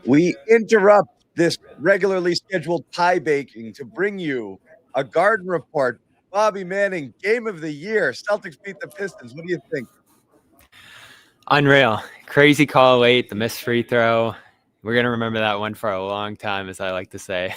We interrupt this regularly scheduled pie baking to bring you a garden report. Bobby Manning, game of the year. Celtics beat the Pistons. What do you think? Unreal. Crazy call late, the missed free throw. We're going to remember that one for a long time, as I like to say.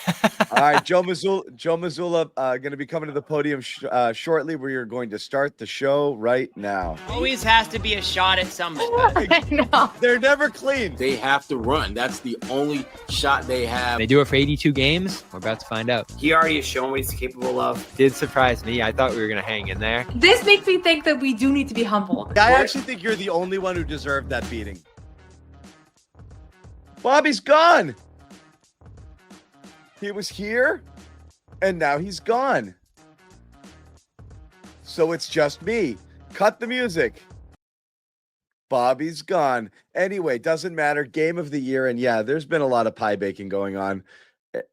All right, Joe Mazzulla going to be coming to the podium shortly. We are going to start the show right now. Always has to be a shot at somebody. No. They're never clean. They have to run. That's the only shot they have. They do it for 82 games. We're about to find out. He already has shown what he's capable of. Did surprise me. I thought we were going to hang in there. This makes me think that we do need to be humble. I actually think you're the only one who deserved that beating. Bobby's gone. He was here, and now he's gone. So it's just me. Cut the music. Bobby's gone. Anyway, doesn't matter. Game of the year. And yeah, there's been a lot of pie baking going on.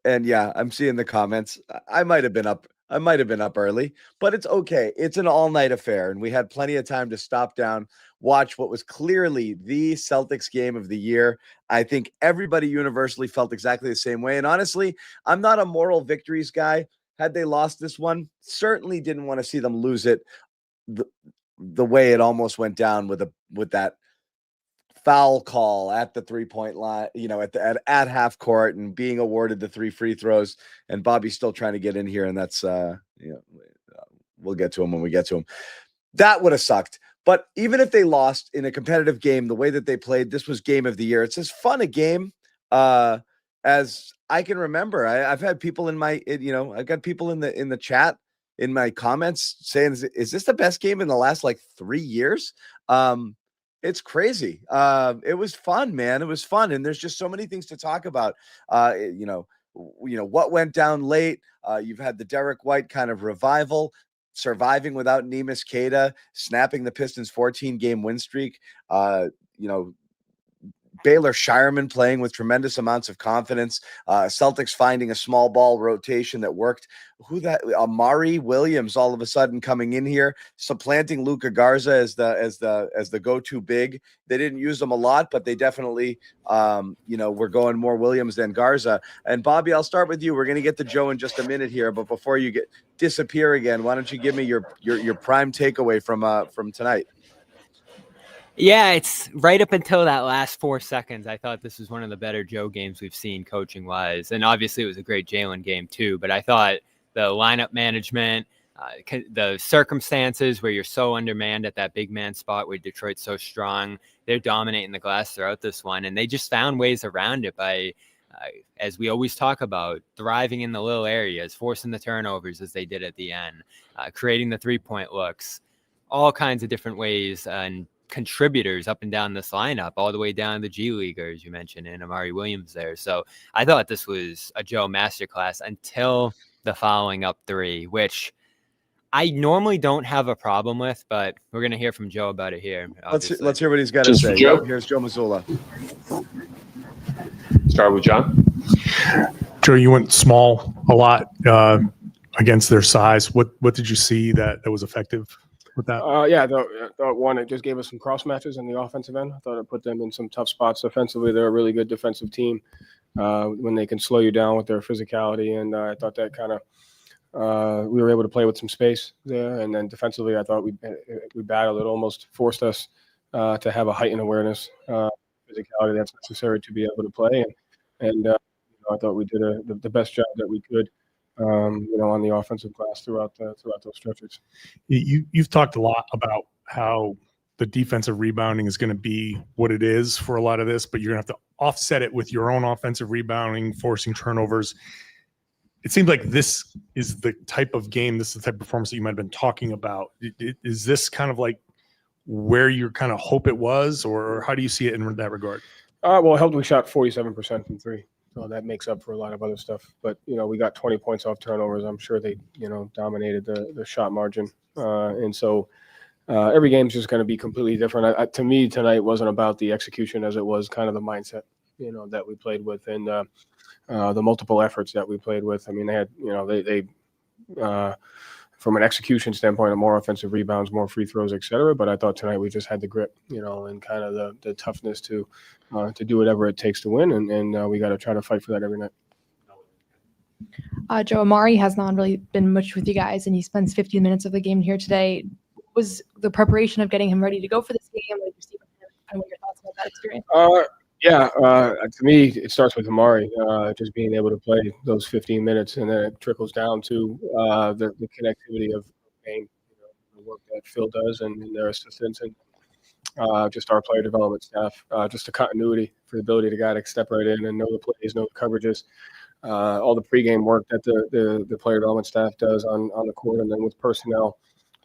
And yeah, I'm seeing the comments. I might have been up early, but it's okay. It's an all-night affair, and we had plenty of time to stop down, watch what was clearly the Celtics game of the year. I think everybody universally felt exactly the same way. And honestly, I'm not a moral victories guy. Had they lost this one, certainly didn't want to see them lose it the way it almost went down with that foul call at the 3-point line, at half court, and being awarded the 3 free throws, and Bobby's still trying to get in here. And that's, we'll get to him when we get to him. That would have sucked. But even if they lost in a competitive game, the way that they played, this was game of the year. It's as fun a game as I can remember. I've had people I've got people in the chat, in my comments saying, is this the best game in the last 3 years? It's crazy. It was fun, man. It was fun. And there's just so many things to talk about. What went down late. You've had the Derek White kind of revival, surviving without Neemias Queta, snapping the Pistons 14-game win streak. Baylor Shireman playing with tremendous amounts of confidence. Celtics finding a small ball rotation that worked. Amari Williams all of a sudden coming in here, supplanting Luka Garza as the go-to big. They didn't use them a lot, but they definitely were going more Williams than Garza. And Bobby, I'll start with you. We're going to get to Joe in just a minute here, but before you disappear again, why don't you give me your prime takeaway from tonight? Yeah, it's right up until that last 4 seconds. I thought this was one of the better Joe games we've seen coaching-wise. And obviously it was a great Jalen game too. But I thought the lineup management, the circumstances where you're so undermanned at that big man spot where Detroit's so strong, they're dominating the glass throughout this one. And they just found ways around it by, as we always talk about, thriving in the little areas, forcing the turnovers as they did at the end, creating the three-point looks, all kinds of different ways, and contributors up and down this lineup, all the way down to the G Leaguer, as you mentioned, and Amari Williams there. So I thought this was a Joe masterclass until the following up 3, which I normally don't have a problem with, but we're going to hear from Joe about it here. Let's hear what he's got to say. Joe? Here's Joe Mazzulla. Start with John. Joe, you went small a lot against their size. What did you see that was effective with that? I thought one, it just gave us some cross matches in the offensive end. I thought it put them in some tough spots defensively. They're a really good defensive team when they can slow you down with their physicality. And I thought that kind of we were able to play with some space there. And then defensively, I thought we battled. It almost forced us to have a heightened awareness, physicality that's necessary to be able to play. And I thought we did the best job that we could. On the offensive glass throughout those stretches. You've talked a lot about how the defensive rebounding is going to be what it is for a lot of this, but you're going to have to offset it with your own offensive rebounding, forcing turnovers. It seems like this is the type of game, this is the type of performance that you might have been talking about. Is this kind of like where you kind of hope it was, or how do you see it in that regard? Well, it helped we shot 47% from 3. So that makes up for a lot of other stuff. But, we got 20 points off turnovers. I'm sure they, dominated the shot margin. And so every game's just going to be completely different. To me, tonight wasn't about the execution as it was kind of the mindset, that we played with, and the multiple efforts that we played with. I mean, they had, from an execution standpoint, more offensive rebounds, more free throws, et cetera. But I thought tonight we just had the grit, and kind of the toughness to do whatever it takes to win. And we got to try to fight for that every night. Joe, Amari has not really been much with you guys, and he spends 15 minutes of the game here today. Was the preparation of getting him ready to go for this game? Like, and what your thoughts about that experience? To me, it starts with Amari, just being able to play those 15 minutes, and then it trickles down to the connectivity of game, the work that Phil does and their assistants, and just our player development staff, just the continuity for the ability to guy to step right in and know the plays, know the coverages, all the pregame work that the player development staff does on the court, and then with personnel.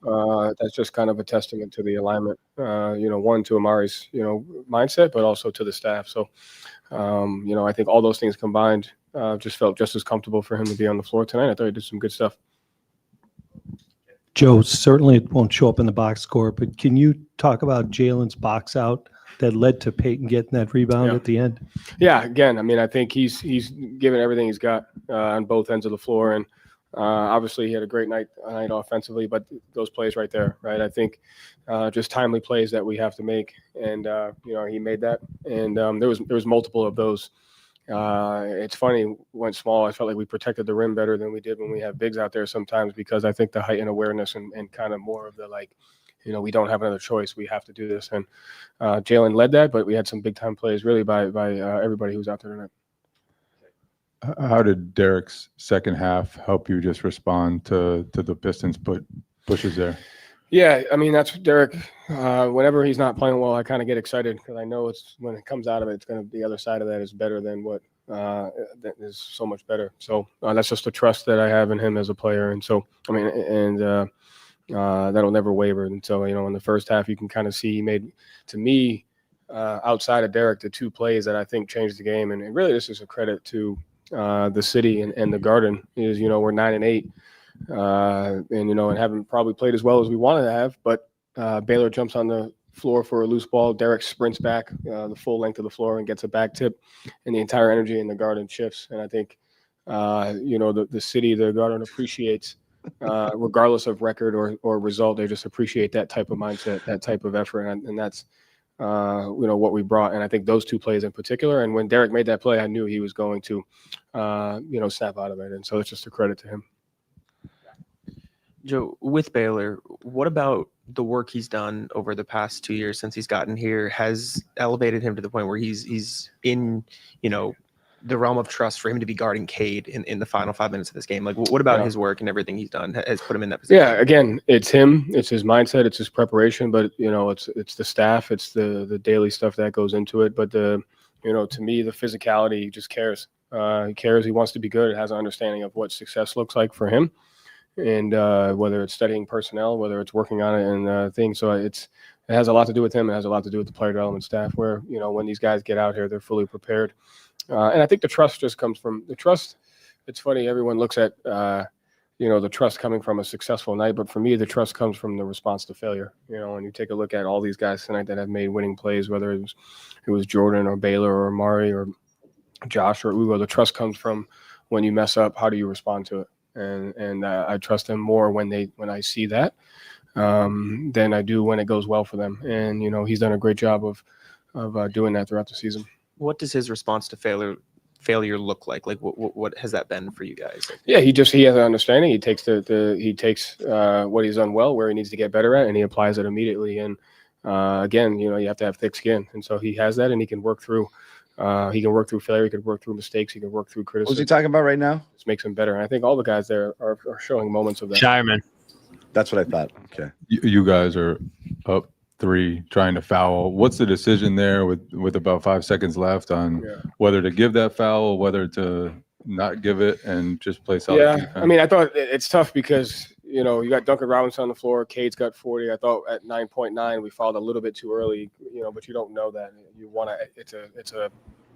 That's just kind of a testament to the alignment, one, to Amari's, mindset, but also to the staff. So, I think all those things combined just felt just as comfortable for him to be on the floor tonight. I thought he did some good stuff. Joe, certainly it won't show up in the box score, but can you talk about Jalen's box out that led to Peyton getting that rebound at the end? Yeah, again, I mean, I think he's given everything he's got on both ends of the floor, and obviously he had a great night offensively, but those plays right there, right? I think just timely plays that we have to make, and he made that, and there was multiple of those. It's funny, went small. I felt like we protected the rim better than we did when we have bigs out there sometimes, because I think the height and awareness and kind of more of the we don't have another choice. We have to do this. And Jalen led that, but we had some big time plays really by everybody who was out there tonight. How did Derek's second half help you just respond to the Pistons pushes there? Yeah, I mean, that's Derek. Whenever he's not playing well, I kind of get excited because I know it's when it comes out of it, it's going to the other side of that is better than what that is so much better. So that's just the trust that I have in him as a player. And so, I mean, and that'll never waver. And so, in the first half, you can kind of see he made, to me, outside of Derek, the two plays that I think changed the game. And really, this is a credit to the city and the Garden. Is we're 9-8. And haven't probably played as well as we wanted to have, but Baylor jumps on the floor for a loose ball. Derek sprints back the full length of the floor and gets a back tip, and the entire energy in the Garden shifts. And I think, the city, the Garden appreciates, regardless of record or result, they just appreciate that type of mindset, that type of effort, and that's what we brought. And I think those two plays in particular. And when Derek made that play, I knew he was going to, snap out of it. And so it's just a credit to him. Joe, with Baylor, what about the work he's done over the past 2 years since he's gotten here has elevated him to the point where he's in, the realm of trust for him to be guarding Cade in the final 5 minutes of this game? Like, what about his work and everything he's done has put him in that position? Yeah, again, it's him, it's his mindset, it's his preparation, but it's the staff, it's the daily stuff that goes into it. But to me, the physicality, he just cares. He cares. He wants to be good. It has an understanding of what success looks like for him. And whether it's studying personnel, whether it's working on it and things. So it has a lot to do with him. It has a lot to do with the player development staff where, when these guys get out here, they're fully prepared. And I think the trust just comes from the trust. It's funny. Everyone looks at, the trust coming from a successful night. But for me, the trust comes from the response to failure. When you take a look at all these guys tonight that have made winning plays, whether it was Jordan or Baylor or Amari or Josh or Ugo, the trust comes from when you mess up, how do you respond to it? And I trust them more when I see that than I do when it goes well for them. And he's done a great job of doing that throughout the season. What does his response to failure look like? Like what has that been for you guys? Yeah, he has an understanding. He takes what he's done well, where he needs to get better at, and he applies it immediately. And again, you have to have thick skin, and so he has that, and he can work through. He can work through failure. He can work through mistakes. He can work through criticism. What's he talking about right now? This makes him better. And I think all the guys there are showing moments of that. Shireman. That's what I thought. Okay. You guys are up 3 trying to foul. What's the decision there with about 5 seconds left on whether to give that foul, whether to not give it, and just play solid defense? I mean, I thought it's tough because, you got Duncan Robinson on the floor. Cade's got 40. I thought at 9.9 we fouled a little bit too early, but you don't know that. You want to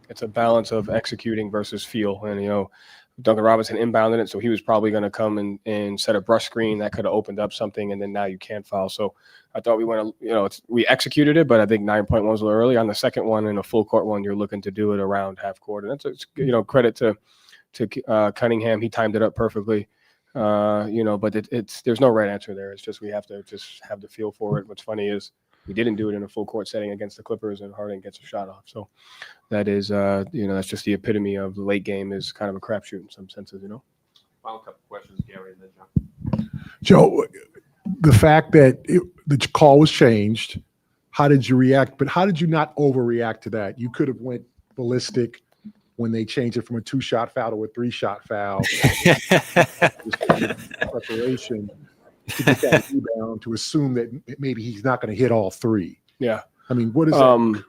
it's a balance of executing versus feel. And, Duncan Robinson inbounded it, so he was probably going to come and set a brush screen that could have opened up something, and then now you can't foul. So I thought we executed it, but I think 9.1 was a little early. On the second one, in a full court one, you're looking to do it around half court. And that's, credit to Cunningham. He timed it up perfectly. But there's no right answer there. It's just we have to just have the feel for it. What's funny is we didn't do it in a full court setting against the Clippers, and Harden gets a shot off. So that is, that's just the epitome of the late game is kind of a crapshoot in some senses, Final couple questions, Gary, and then John. Joe, the fact that the call was changed, how did you react? But how did you not overreact to that? You could have went ballistic when they changed it from a 2-shot foul to a 3-shot foul. Preparation to get that rebound, to assume that maybe he's not going to hit all 3. Yeah. I mean, what is that?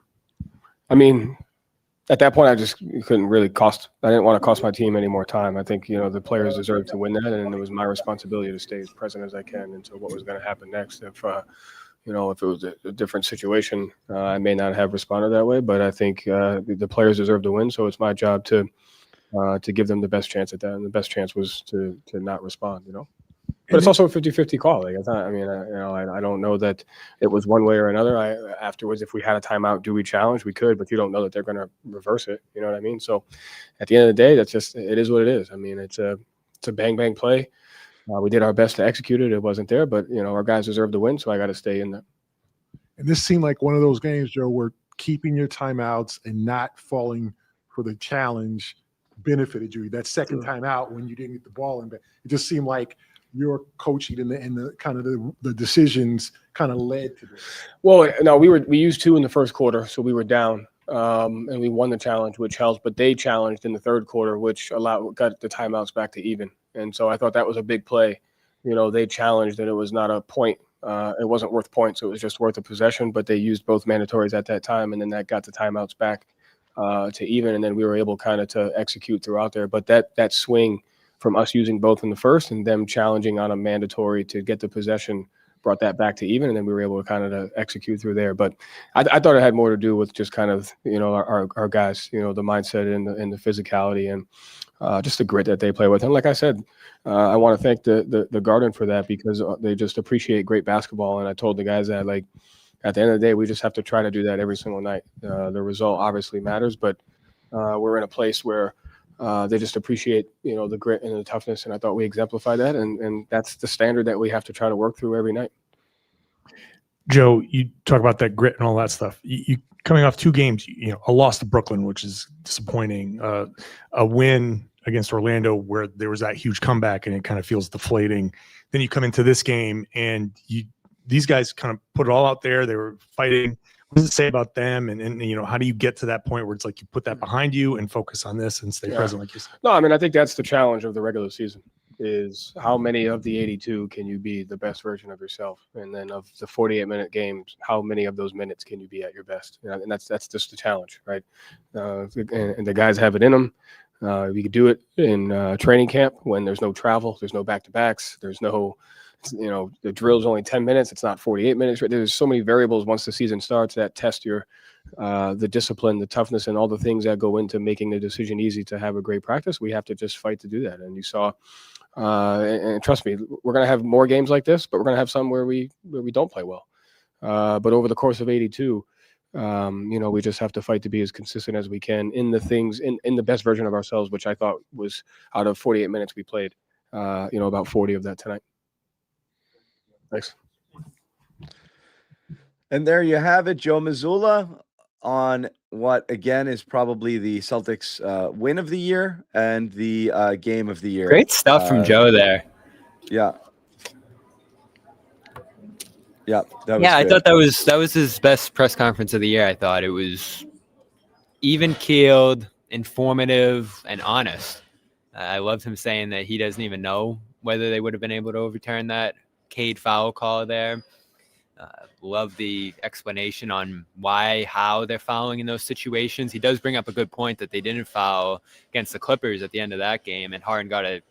At that point, I just couldn't really I didn't want to cost my team any more time. I think, the players deserved to win that, and it was my responsibility to stay as present as I can until what was going to happen next. If it was a different situation, I may not have responded that way, but I think the players deserve to win. So it's my job to give them the best chance at that. And the best chance was to not respond, But it's also a 50-50 call. I don't know that it was one way or another. Afterwards, if we had a timeout, do we challenge? We could, but you don't know that they're going to reverse it. You know what I mean? So at the end of the day, it is what it is. It's a bang play. We did our best to execute it. It wasn't there, but our guys deserve to win, so I got to stay in there. And this seemed like one of those games, Joe, where keeping your timeouts and not falling for the challenge benefited you. That second timeout when you didn't get the ball in, but it just seemed like your coaching and the kind of the decisions kind of led to this. Well, no, we used 2 in the first quarter, so we were down, and we won the challenge, which helps. But they challenged in the third quarter, which got the timeouts back to even. And so I thought that was a big play. They challenged, and it was not a point. It wasn't worth points. It was just worth a possession. But they used both mandatories at that time, and then that got the timeouts back to even. And then we were able kind of to execute throughout there. But that swing from us using both in the first and them challenging on a mandatory to get the possession brought that back to even, and then we were able to kind of execute through there. But I thought it had more to do with just kind of our guys, the mindset and the physicality and just the grit that they play with. And like I said, I want to thank the Garden for that, because they just appreciate great basketball. And I told the guys that, like, at the end of the day, we just have to try to do that every single night. The result obviously matters, but we're in a place where they just appreciate, the grit and the toughness. And I thought we exemplified that. And that's the standard that we have to try to work through every night. Joe, you talk about that grit and all that stuff. You coming off 2 games, a loss to Brooklyn, which is disappointing, a win against Orlando where there was that huge comeback and it kind of feels deflating. Then you come into this game and these guys kind of put it all out there. They were fighting. What does it say about them? And how do you get to that point where it's like you put that behind you and focus on this and stay present, like you said? No, I think that's the challenge of the regular season, is how many of the 82 can you be the best version of yourself? And then of the 48-minute games, how many of those minutes can you be at your best? And that's just the challenge, right? And the guys have it in them. We could do it in training camp when there's no travel, there's no back-to-backs, there's no, the drill's only 10 minutes. It's not 48 minutes. Right? There's so many variables once the season starts that test your the discipline, the toughness, and all the things that go into making the decision easy to have a great practice. We have to just fight to do that. And you saw, and trust me, we're going to have more games like this, but we're going to have some where we don't play well. But over the course of 82, we just have to fight to be as consistent as we can in the things, in the best version of ourselves, which I thought was out of 48 minutes we played, about 40 of that tonight. Thanks. And there you have it, Joe Mazzulla, on what again is probably the Celtics win of the year and the game of the year. Great stuff from Joe there. Yeah. Yeah. That was good. I thought that was his best press conference of the year. I thought it was even keeled, informative, and honest. I loved him saying that he doesn't even know whether they would have been able to overturn that Cade foul call there. Love the explanation on how they're fouling in those situations. He does bring up a good point that they didn't foul against the Clippers at the end of that game, and Harden got a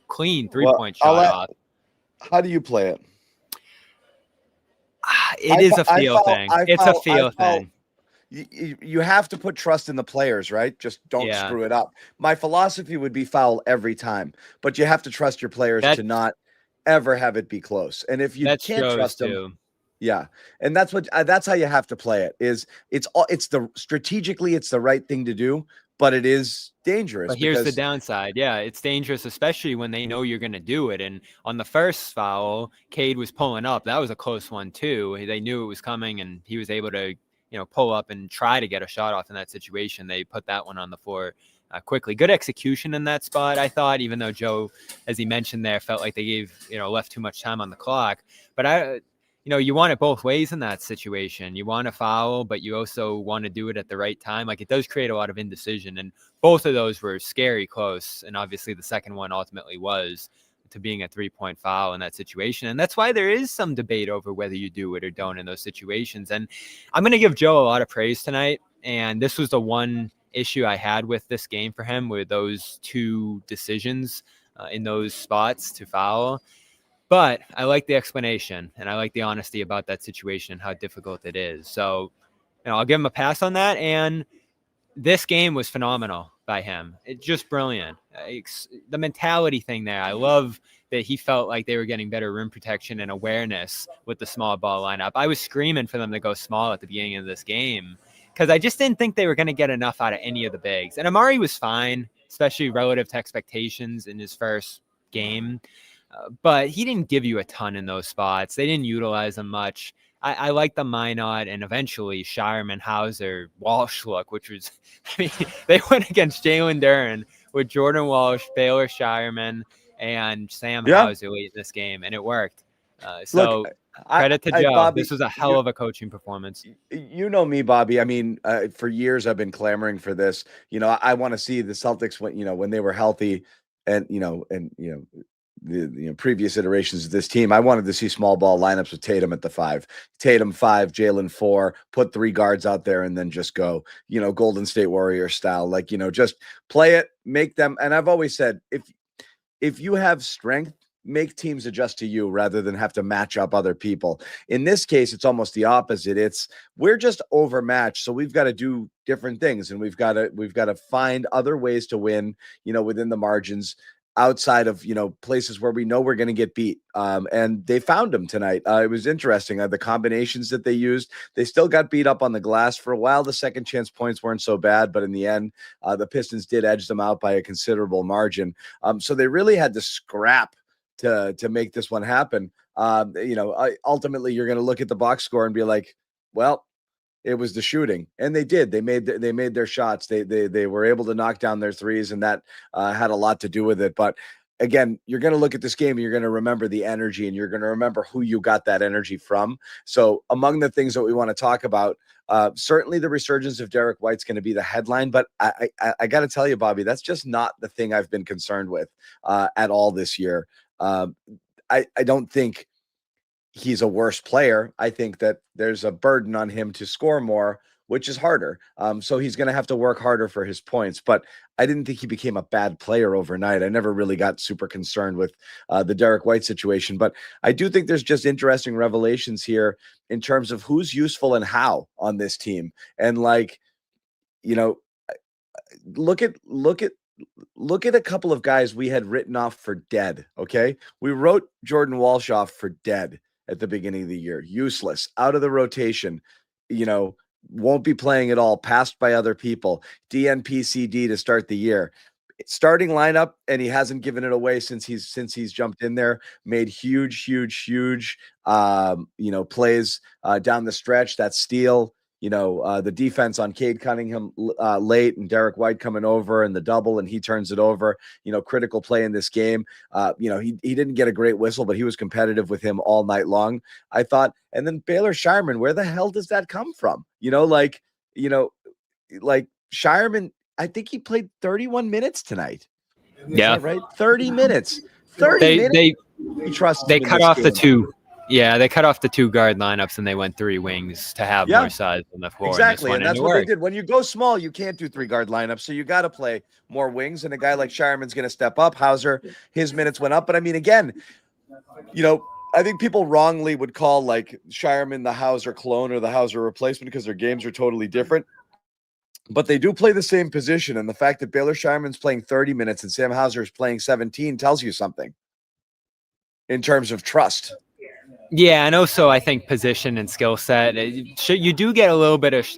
clean 3-point shot off. How do you play it? It is a feel thing. It's a feel thing. You have to put trust in the players, right? Just don't screw it up. My philosophy would be foul every time, but you have to trust your players to not ever have it be close. And if you can't trust them, and that's how you have to play it. Strategically it's the right thing to do, but it is dangerous. But here's the because downside. Yeah, it's dangerous, especially when they know you're going to do it. And on the first foul, Cade was pulling up. That was a close one too. They knew it was coming, and he was able to, pull up and try to get a shot off in that situation. They put that one on the floor quickly. Good execution in that spot, I thought, even though Joe, as he mentioned there, felt like they gave, left too much time on the clock. But you want it both ways in that situation. You want to foul, but you also want to do it at the right time. Like, it does create a lot of indecision, and both of those were scary close. And obviously the second one ultimately was to being a 3-point foul in that situation. And that's why there is some debate over whether you do it or don't in those situations. And I'm going to give Joe a lot of praise tonight. And this was the one issue I had with this game for him, with those two decisions in those spots to foul. But I like the explanation, and I like the honesty about that situation and how difficult it is. So, I'll give him a pass on that. And this game was phenomenal by him. It's just brilliant. The mentality thing there. I love that he felt like they were getting better rim protection and awareness with the small ball lineup. I was screaming for them to go small at the beginning of this game because I just didn't think they were going to get enough out of any of the bigs. And Amari was fine, especially relative to expectations in his first game. But he didn't give you a ton in those spots. They didn't utilize them much. I like the Minot and eventually Shireman, Hauser, Walsh look, which was, they went against Jalen Duren with Jordan Walsh, Baylor Shireman, and Sam Hauser late in this game, and it worked. So credit to Joe. Bobby, this was a hell of a coaching performance. You know me, Bobby. I mean, for years I've been clamoring for this. I want to see the Celtics when they were healthy, and the previous iterations of this team. I wanted to see small ball lineups with Tatum at the 5, Tatum 5, Jalen 4, put 3 guards out there, and then just go, Golden State Warrior style, just play it, make them. And I've always said, if you have strength, make teams adjust to you rather than have to match up other people. In this case, it's almost the opposite. We're just overmatched. So we've got to do different things, and we've got to find other ways to win, within the margins, outside of, places where we know we're going to get beat. And they found them tonight. It was interesting. The combinations that they used, they still got beat up on the glass for a while. The second chance points weren't so bad, but in the end, the Pistons did edge them out by a considerable margin. So they really had to scrap to make this one happen. Ultimately you're going to look at the box score and be like, well, it was the shooting, and they did. They made their shots. They were able to knock down their threes, and that had a lot to do with it. But again, you're going to look at this game and you're going to remember the energy, and you're going to remember who you got that energy from. So among the things that we want to talk about, certainly the resurgence of Derek White's going to be the headline. But I got to tell you, Bobby, that's just not the thing I've been concerned with at all this year. I don't think he's a worse player. I think that there's a burden on him to score more, which is harder. So he's going to have to work harder for his points. But I didn't think he became a bad player overnight. I never really got super concerned with the Derek White situation. But I do think there's just interesting revelations here in terms of who's useful and how on this team. And look at a couple of guys we had written off for dead. Okay. We wrote Jordan Walsh off for dead at the beginning of the year. Useless, out of the rotation, won't be playing at all, passed by other people, DNPCD to start the year. Starting lineup, and he hasn't given it away since he's jumped in there, made huge plays down the stretch. That steal, the defense on Cade Cunningham late, and Derek White coming over and the double, and he turns it over. Critical play in this game. He didn't get a great whistle, but he was competitive with him all night long, I thought. And then Baylor Shireman, where the hell does that come from? Shireman, I think he played 31 minutes tonight. Yeah, right. 30 minutes. 30 minutes. They cut off the two. Yeah, they cut off the 2 guard lineups and they went 3 wings to have more size on the floor. Exactly, and that's what they did. When you go small, you can't do 3 guard lineups, so you got to play more wings. And a guy like Shireman's going to step up. Hauser, his minutes went up, but I mean, again, I think people wrongly would call Shireman the Hauser clone or the Hauser replacement because their games are totally different. But they do play the same position, and the fact that Baylor Shireman's playing 30 minutes and Sam Hauser is playing 17 tells you something in terms of trust. Yeah, and also I think position and skill set, you do get a little bit of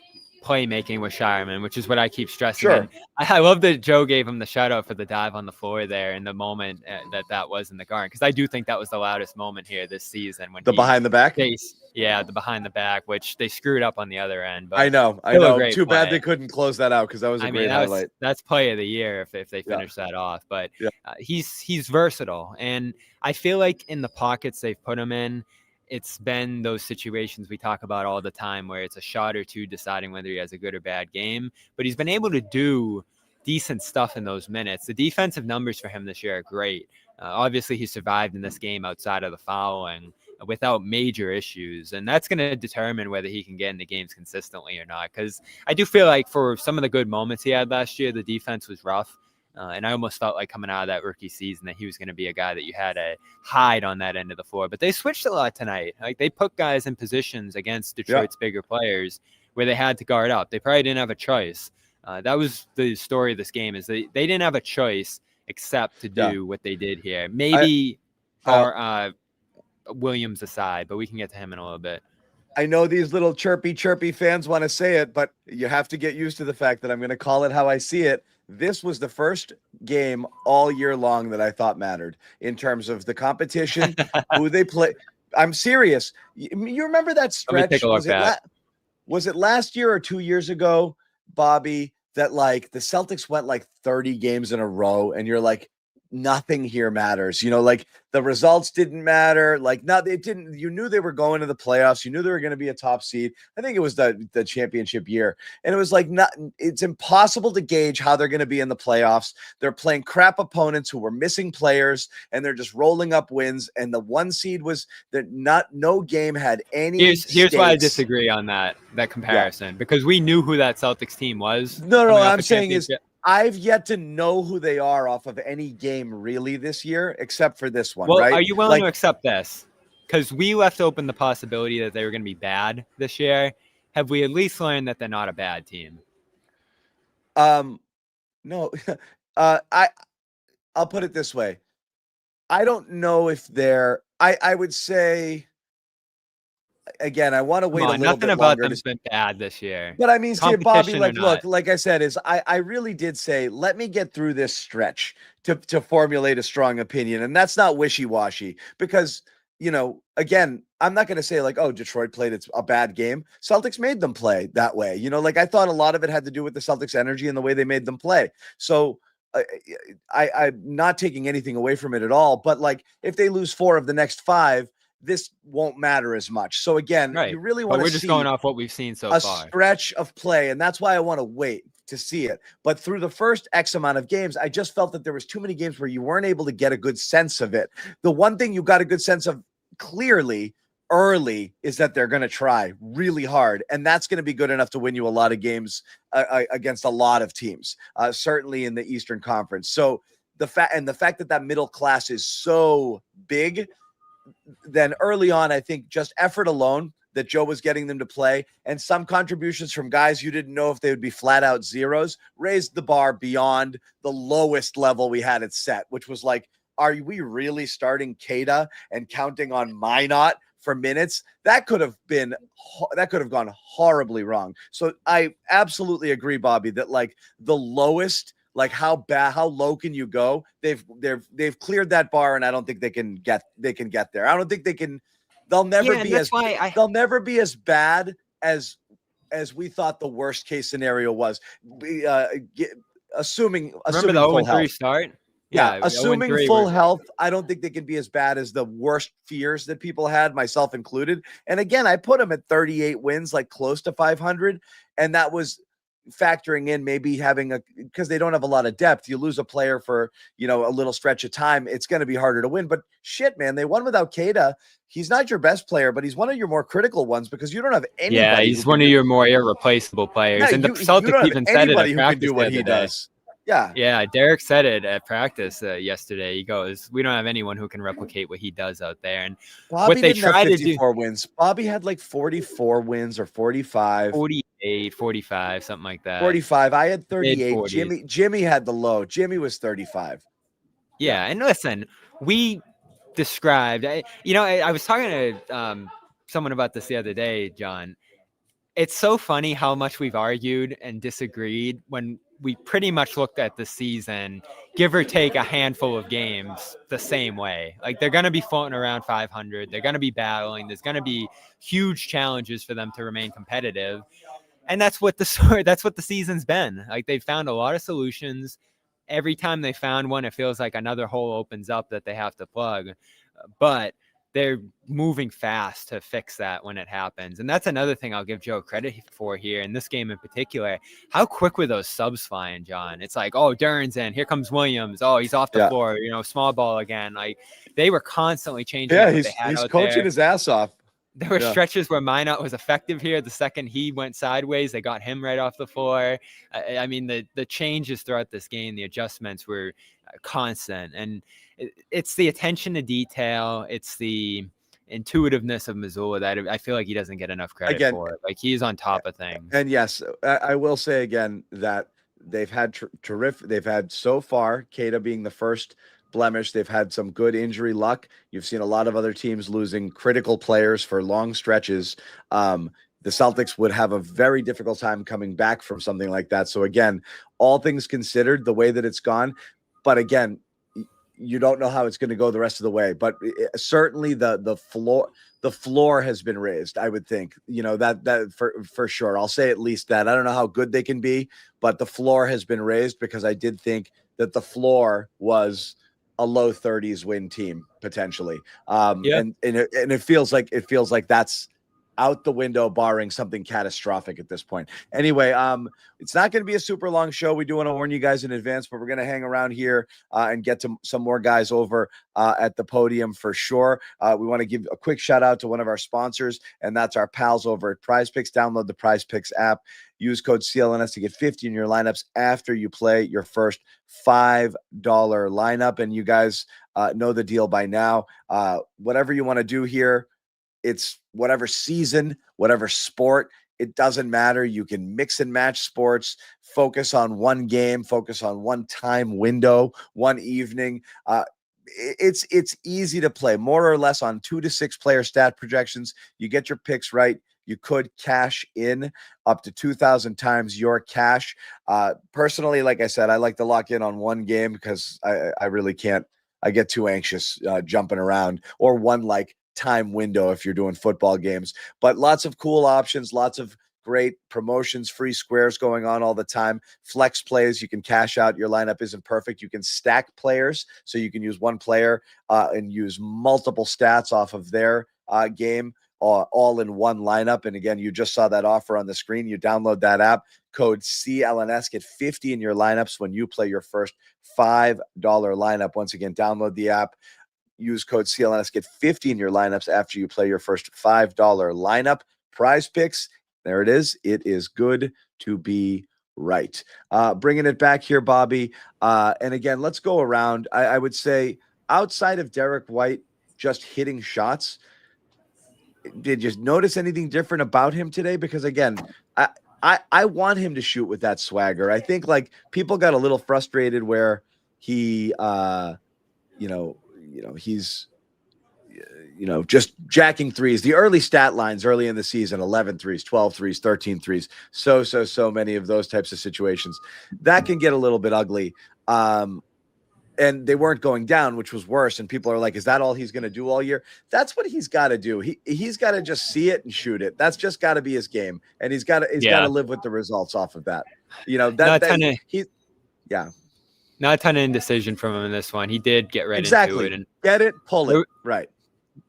playmaking with Shireman, which is what I keep stressing. Sure. And I love that Joe gave him the shout out for the dive on the floor there in the moment that was in the Garden, because I do think that was the loudest moment here this season when The behind the back. the behind the back, which they screwed up on the other end. But I know. still a great Too bad play. they couldn't close that out because that was a great highlight. That's play of the year if they finish that off. But he's versatile, and I feel like in the pockets they've put him in, it's been those situations we talk about all the time where it's a shot or two deciding whether he has a good or bad game. But he's been able to do decent stuff in those minutes. The defensive numbers for him this year are great. Obviously, he survived in this game outside of the fouling without major issues, and that's going to determine whether he can get into games consistently or not, because I do feel like for some of the good moments he had last year, the defense was rough. And I almost felt like coming out of that rookie season that he was going to be a guy that you had to hide on that end of the floor. But they switched a lot tonight. Like, they put guys in positions against Detroit's bigger players where they had to guard up. They probably didn't have a choice. That was the story of this game, is they didn't have a choice except to do what they did here. Maybe Williams aside, but we can get to him in a little bit. I know these little chirpy fans want to say it, but you have to get used to the fact that I'm going to call it how I see it. This was the first game all year long that I thought mattered in terms of the competition, who they play. I'm serious. You remember that stretch? Take a look was it last year or 2 years ago, Bobby, that like the Celtics went like 30 games in a row and you're like, nothing here matters. Like the results didn't matter. Like, no, they didn't. You knew they were going to the playoffs. You knew they were going to be a top seed. I think it was the championship year. And it was like, it's impossible to gauge how they're going to be in the playoffs. They're playing crap opponents who were missing players, and they're just rolling up wins. And the one seed was that no game had any. Here's why I disagree on that comparison, because we knew who that Celtics team was. No, what I'm saying is, I've yet to know who they are off of any game really this year, except for this one. Well, right? Are you willing to accept this? Because we left open the possibility that they were going to be bad this year. Have we at least learned that they're not a bad team? No. I'll put it this way. I don't know if they're. I would say. Again, I want to wait a little nothing bit about longer. them's been bad this year. But I mean, see, Bobby, like, look, like I said, I really did say, let me get through this stretch to formulate a strong opinion. And that's not wishy-washy because, again, I'm not going to say like, oh, Detroit played a bad game. Celtics made them play that way. Like I thought a lot of it had to do with the Celtics energy and the way they made them play. So I'm not taking anything away from it at all. But like, if they lose 4 of the next 5, this won't matter as much. So again, you really want to see. We're just going off what we've seen so far. A stretch of play, and that's why I want to wait to see it. But through the first X amount of games, I just felt that there was too many games where you weren't able to get a good sense of it. The one thing you got a good sense of clearly early is that they're going to try really hard, and that's going to be good enough to win you a lot of games against a lot of teams, certainly in the Eastern Conference. So the fact that middle class is so big. Then early on, I think just effort alone that Joe was getting them to play and some contributions from guys you didn't know if they would be flat out zeros raised the bar beyond the lowest level we had it set, which was like, are we really starting Keita and counting on Minot for minutes? That could have gone horribly wrong. So I absolutely agree, Bobby, that like the lowest, like how low can you go? They've cleared that bar, and I don't think they can get there. I don't think they can. They'll never be as bad as we thought the worst case scenario was. Assuming remember the 0-3 start. Yeah, assuming full health, I don't think they can be as bad as the worst fears that people had, myself included. And again, I put them at 38 wins, like close to 500, and that was factoring in maybe having because they don't have a lot of depth. You lose a player for a little stretch of time, it's going to be harder to win. But shit, man, they won without Keita. He's not your best player, but he's one of your more critical ones because you don't have anybody. Yeah, he's one of your more irreplaceable players. No, and the Celtics even said it at who practice can do what he does. Yeah, Derek said it at practice yesterday. He goes, "We don't have anyone who can replicate what he does out there." And Bobby what they didn't have tried to 54 wins. Bobby had like 44 wins or 45. 48, 45, something like that. 45. I had 38. Jimmy had the low. Jimmy was 35. Yeah, and listen, we described. I was talking to someone about this the other day, John. It's so funny how much we've argued and disagreed when we pretty much looked at the season, give or take a handful of games, the same way. Like, they're going to be floating around 500. They're going to be battling. There's going to be huge challenges for them to remain competitive. And that's what the season's been. Like, they've found a lot of solutions. Every time they found one, it feels like another hole opens up that they have to plug. But they're moving fast to fix that when it happens. And that's another thing I'll give Joe credit for here in this game in particular. How quick were those subs flying, John? It's like, oh, Duran's in. Here comes Williams. Oh, he's off the floor. Small ball again. Like, they were constantly changing. Yeah, what they had he's out coaching there. his ass off. There were stretches where Minot was effective here. The second he went sideways, they got him right off the floor. I mean, the changes throughout this game, the adjustments were constant. And it's the attention to detail. It's the intuitiveness of Missoula that I feel like he doesn't get enough credit for. Like, he's on top of things. And yes, I will say again that they've had terrific. They've had so far, Keita being the first blemish. They've had some good injury luck. You've seen a lot of other teams losing critical players for long stretches. The Celtics would have a very difficult time coming back from something like that. So again, all things considered, the way that it's gone, but again, you don't know how it's going to go the rest of the way. But certainly the floor has been raised. I would think, that for sure. I'll say at least that. I don't know how good they can be, but the floor has been raised, because I did think that the floor was a low 30s win team potentially. And it feels like that's out the window, barring something catastrophic at this point. Anyway, it's not going to be a super long show. We do want to warn you guys in advance, but we're going to hang around here and get to some more guys over at the podium for sure. We want to give a quick shout out to one of our sponsors, and that's our pals over at Prize Picks. Download the Prize Picks app. Use code CLNS to get 50 in your lineups after you play your first $5 lineup. And you guys know the deal by now. Whatever you want to do here, it's whatever season, whatever sport, it doesn't matter. You can mix and match sports, focus on one game, focus on one time window, one evening. It's easy to play, more or less on 2 to 6 player stat projections. You get your picks right, you could cash in up to 2,000 times your cash. Personally, like I said, I like to lock in on one game, because I really can't. I get too anxious jumping around, or one time window if you're doing football games. But lots of cool options, lots of great promotions, free squares going on all the time. Flex plays, you can cash out. Your lineup isn't perfect. You can stack players, so you can use one player and use multiple stats off of their game all in one lineup. And again, you just saw that offer on the screen. You download that app, code CLNS, get 50 in your lineups when you play your first $5 lineup. Once again, download the app, use code CLNS, get 50 in your lineups after you play your first $5 lineup. Prize Picks, there it is. It is good to be right. Bringing it back here, Bobby. And again, let's go around. I would say, outside of Derek White just hitting shots, did you notice anything different about him today? Because again, I want him to shoot with that swagger. I think people got a little frustrated where he, he's, just jacking threes. The early stat lines early in the season, 11 threes, 12 threes, 13 threes. So many of those types of situations. That can get a little bit ugly. And they weren't going down, which was worse. And people are like, is that all he's going to do all year? That's what he's got to do. He's got to just see it and shoot it. That's just got to be his game. And he's got to live with the results off of that. Not a ton of indecision from him in this one. He did get right into it and get it, pull it. Right.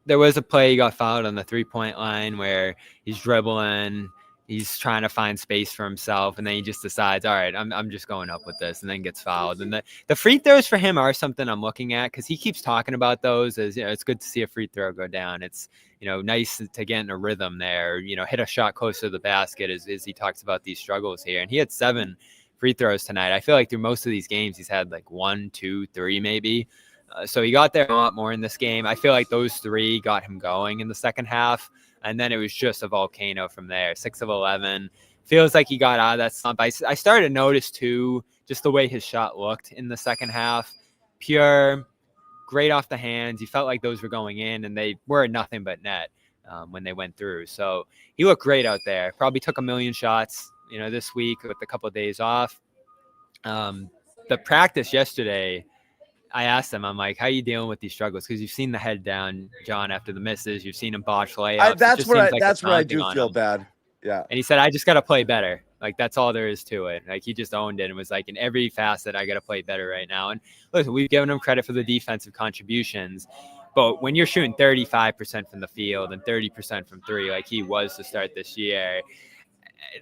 There was a play he got fouled on the 3-point line where he's dribbling, he's trying to find space for himself, and then he just decides, all right, I'm just going up with this, and then gets fouled. And the free throws for him are something I'm looking at, because he keeps talking about those as, it's good to see a free throw go down. It's, nice to get in a rhythm there, hit a shot close to the basket as he talks about these struggles here. And he had 7 free throws tonight. I feel like through most of these games, he's had 1, 2, 3 maybe. So he got there a lot more in this game. I feel like those 3 got him going in the second half. And then it was just a volcano from there. 6 of 11. Feels like he got out of that slump. I started to notice, too, just the way his shot looked in the second half. Pure, great off the hands. He felt like those were going in, and they were nothing but net. when they went through. So he looked great out there. Probably took a million shots, this week with a couple of days off. The practice yesterday, I asked him, I'm like, how are you dealing with these struggles? Because you've seen the head down, John, after the misses. You've seen him botch layups. That's where I do feel bad. Yeah. And he said, I just got to play better. Like, that's all there is to it. Like, he just owned it and was like, in every facet, I got to play better right now. And listen, we've given him credit for the defensive contributions. But when you're shooting 35% from the field and 30% from three, like he was to start this year,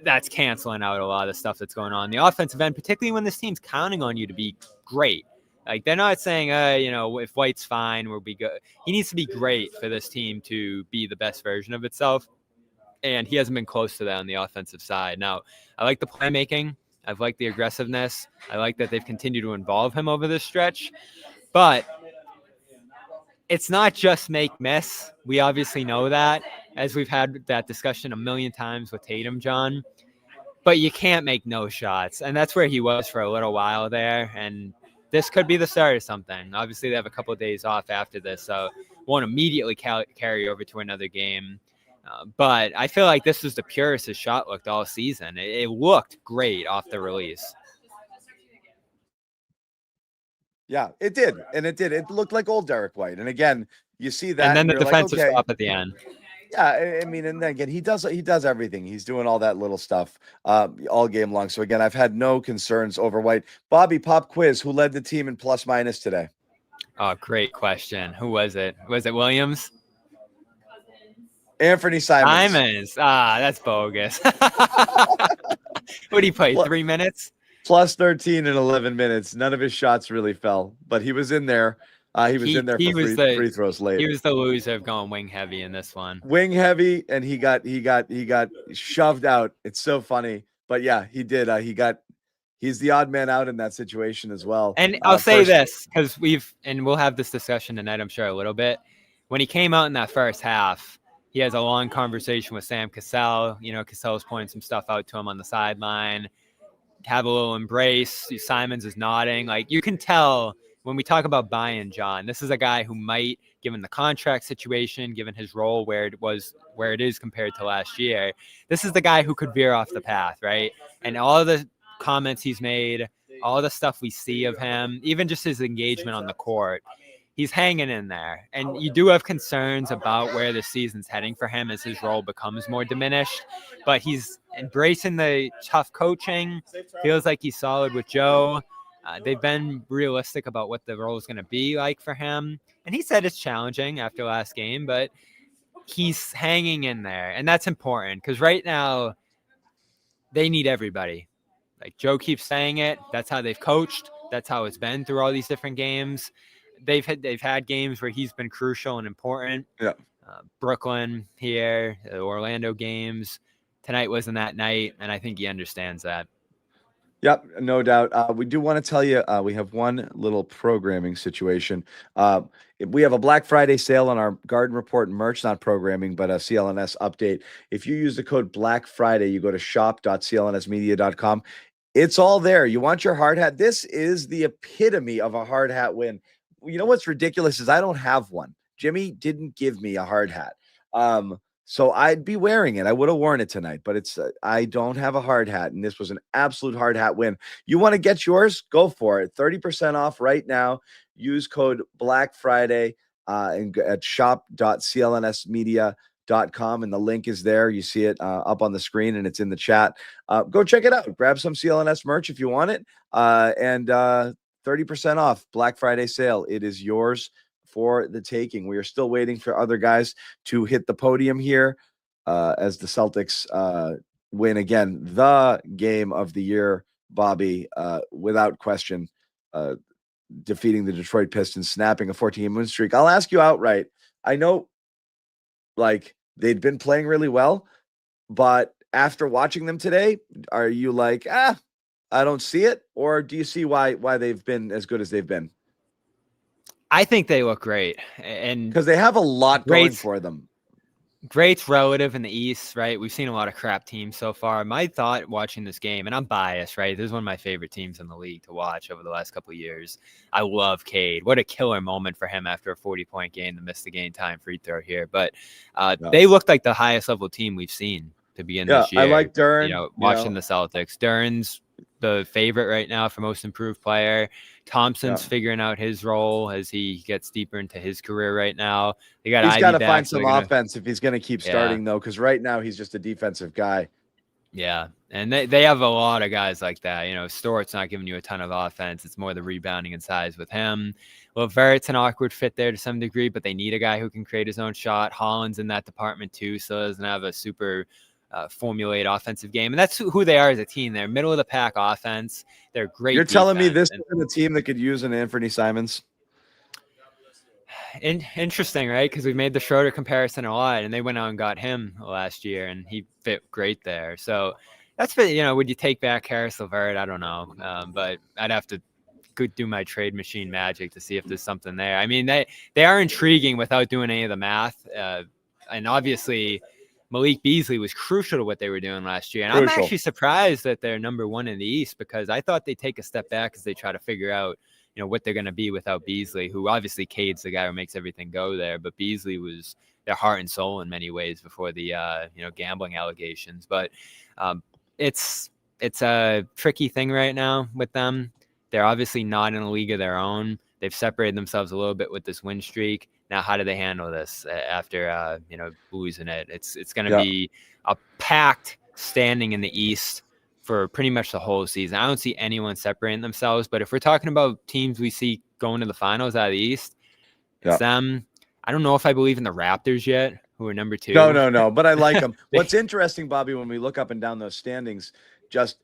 that's canceling out a lot of the stuff that's going on in the offensive end, particularly when this team's counting on you to be great. Like, they're not saying, if White's fine, we'll be good. He needs to be great for this team to be the best version of itself. And he hasn't been close to that on the offensive side. Now, I like the playmaking. I've liked the aggressiveness. I like that they've continued to involve him over this stretch. But it's not just make miss. We obviously know that, as we've had that discussion a million times with Tatum, John. But you can't make no shots. And that's where he was for a little while there. And this could be the start of something. Obviously, they have a couple of days off after this, so won't immediately carry over to another game. But I feel like this was the purest his shot looked all season. It looked great off the release. Yeah, it did. And it did. It looked like old Derek White. And again, you see that. And then the you're defensive like, okay. stop at the end. Yeah, I mean, and then again, he does everything. He's doing all that little stuff all game long. So again, I've had no concerns over White. Bobby, pop quiz. Who led the team in plus minus today? Oh, great question. Who was it? Was it Williams? Anthony Simons. That's bogus. What did he play? 3 minutes? Plus 13 in 11 minutes. None of his shots really fell, but he was in there. He was in there for free throws late. He was the loser of going wing heavy in this one. Wing heavy, and he got shoved out. It's so funny, but yeah, he did. He's the odd man out in that situation as well. And I'll say this, because we'll have this discussion tonight, I'm sure, a little bit. When he came out in that first half, he has a long conversation with Sam Cassell. Cassell's pointing some stuff out to him on the sideline. Have a little embrace. Simons is nodding. Like, you can tell when we talk about buy-in, John, this is a guy who might, given the contract situation, given his role where it is compared to last year, this is the guy who could veer off the path, right? And all of the comments he's made, all the stuff we see of him, even just his engagement on the court, he's hanging in there. And you do have concerns about where the season's heading for him as his role becomes more diminished. But he's embracing the tough coaching, feels like he's solid with Joe. They've been realistic about what the role is going to be like for him. And he said it's challenging after last game, but he's hanging in there. And that's important because right now they need everybody. Like Joe keeps saying it. That's how they've coached. That's how it's been through all these different games. They've had games where he's been crucial and important. Yeah. Brooklyn here, the Orlando games. Tonight wasn't that night, and I think he understands that. Yep, no doubt. We do want to tell you we have one little programming situation. We have a Black Friday sale on our Garden Report merch, not programming, but a CLNS update. If you use the code Black Friday, you go to shop.clnsmedia.com. It's all there. You want your hard hat? This is the epitome of a hard hat win. You know what's ridiculous is I don't have one. Jimmy didn't give me a hard hat. So I'd be wearing it. I would have worn it tonight, but I don't have a hard hat, and this was an absolute hard hat win. You want to get yours? Go for it. 30% off right now. Use code Black Friday at shop.clnsmedia.com, and the link is there. You see it up on the screen, and it's in the chat. Go check it out. Grab some CLNS merch if you want it, and 30% off Black Friday sale. It is yours for the taking. We are still waiting for other guys to hit the podium here as the Celtics win again the game of the year, Bobby, without question, defeating the Detroit Pistons, snapping a 14-game win streak. I'll ask you outright. I know, like, they'd been playing really well, but after watching them today, are you like, I don't see it? Or do you see why they've been as good as they've been? I think they look great, and because they have a lot going for them. great's relative in the East, right? We've seen a lot of crap teams so far. My thought watching this game, and I'm biased, right? This is one of my favorite teams in the league to watch over the last couple of years. I love Cade. What a killer moment for him after a 40-point game to miss the game time free throw here. But they looked like the highest level team we've seen to begin this year. I like Duren. Watching the Celtics. Duren's the favorite right now for most improved player. Thompson's figuring out his role as he gets deeper into his career right now. He's got to find some offense if he's going to keep starting, though, because right now he's just a defensive guy. Yeah, and they have a lot of guys like that. Stort's not giving you a ton of offense. It's more the rebounding and size with him. LeVert's an awkward fit there to some degree, but they need a guy who can create his own shot. Holland's in that department too, so doesn't have a super formulate offensive game, and that's who they are as a team. They're middle of the pack offense. They're great. You're telling me this is a team that could use an Anthony Simons? Interesting, right? Because we've made the Schroeder comparison a lot, and they went out and got him last year, and he fit great there. So that's been, would you take back Harris LeVert? I don't know, but I'd have to do my trade machine magic to see if there's something there. I mean, they are intriguing without doing any of the math, and obviously Malik Beasley was crucial to what they were doing last year. And I'm actually surprised that they're number one in the East, because I thought they'd take a step back as they try to figure out, what they're going to be without Beasley, who obviously Cade's the guy who makes everything go there. But Beasley was their heart and soul in many ways before the, gambling allegations. But it's a tricky thing right now with them. They're obviously not in a league of their own. They've separated themselves a little bit with this win streak. Now, how do they handle this after, losing it? It's going to be a packed standing in the East for pretty much the whole season. I don't see anyone separating themselves, but if we're talking about teams we see going to the finals out of the East, it's them. I don't know if I believe in the Raptors yet, who are number 2. No, but I like them. What's interesting, Bobby, when we look up and down those standings, just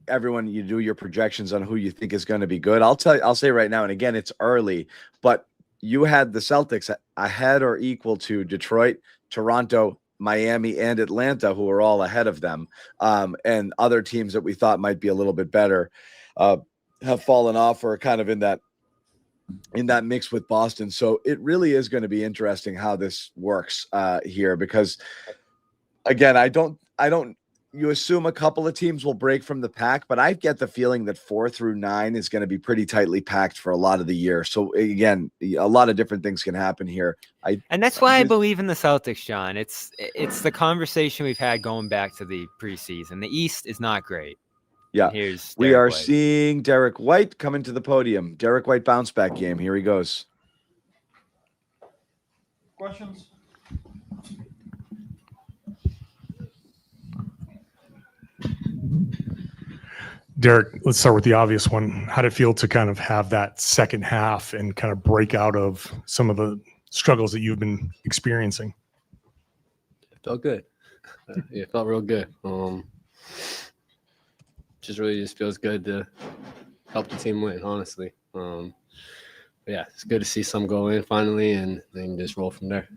everyone, you do your projections on who you think is going to be good. I'll say right now, and again, it's early, but you had the Celtics ahead or equal to Detroit, Toronto, Miami, and Atlanta, who are all ahead of them. And other teams that we thought might be a little bit better have fallen off or are kind of in that mix with Boston. So it really is going to be interesting how this works here, because again, I don't you assume a couple of teams will break from the pack, but I get the feeling that 4 through 9 is going to be pretty tightly packed for a lot of the year. So again, a lot of different things can happen here. And that's why I believe in the Celtics, John. It's the conversation we've had going back to the preseason. The East is not great. Yeah. We are seeing Derek White coming to the podium. Derek White bounce back game. Here he goes. Questions? Derek, let's start with the obvious one. How did it feel to kind of have that second half and kind of break out of some of the struggles that you've been experiencing? It felt good. It felt real good. Just feels good to help the team win, honestly. Yeah, it's good to see some go in finally and then just roll from there.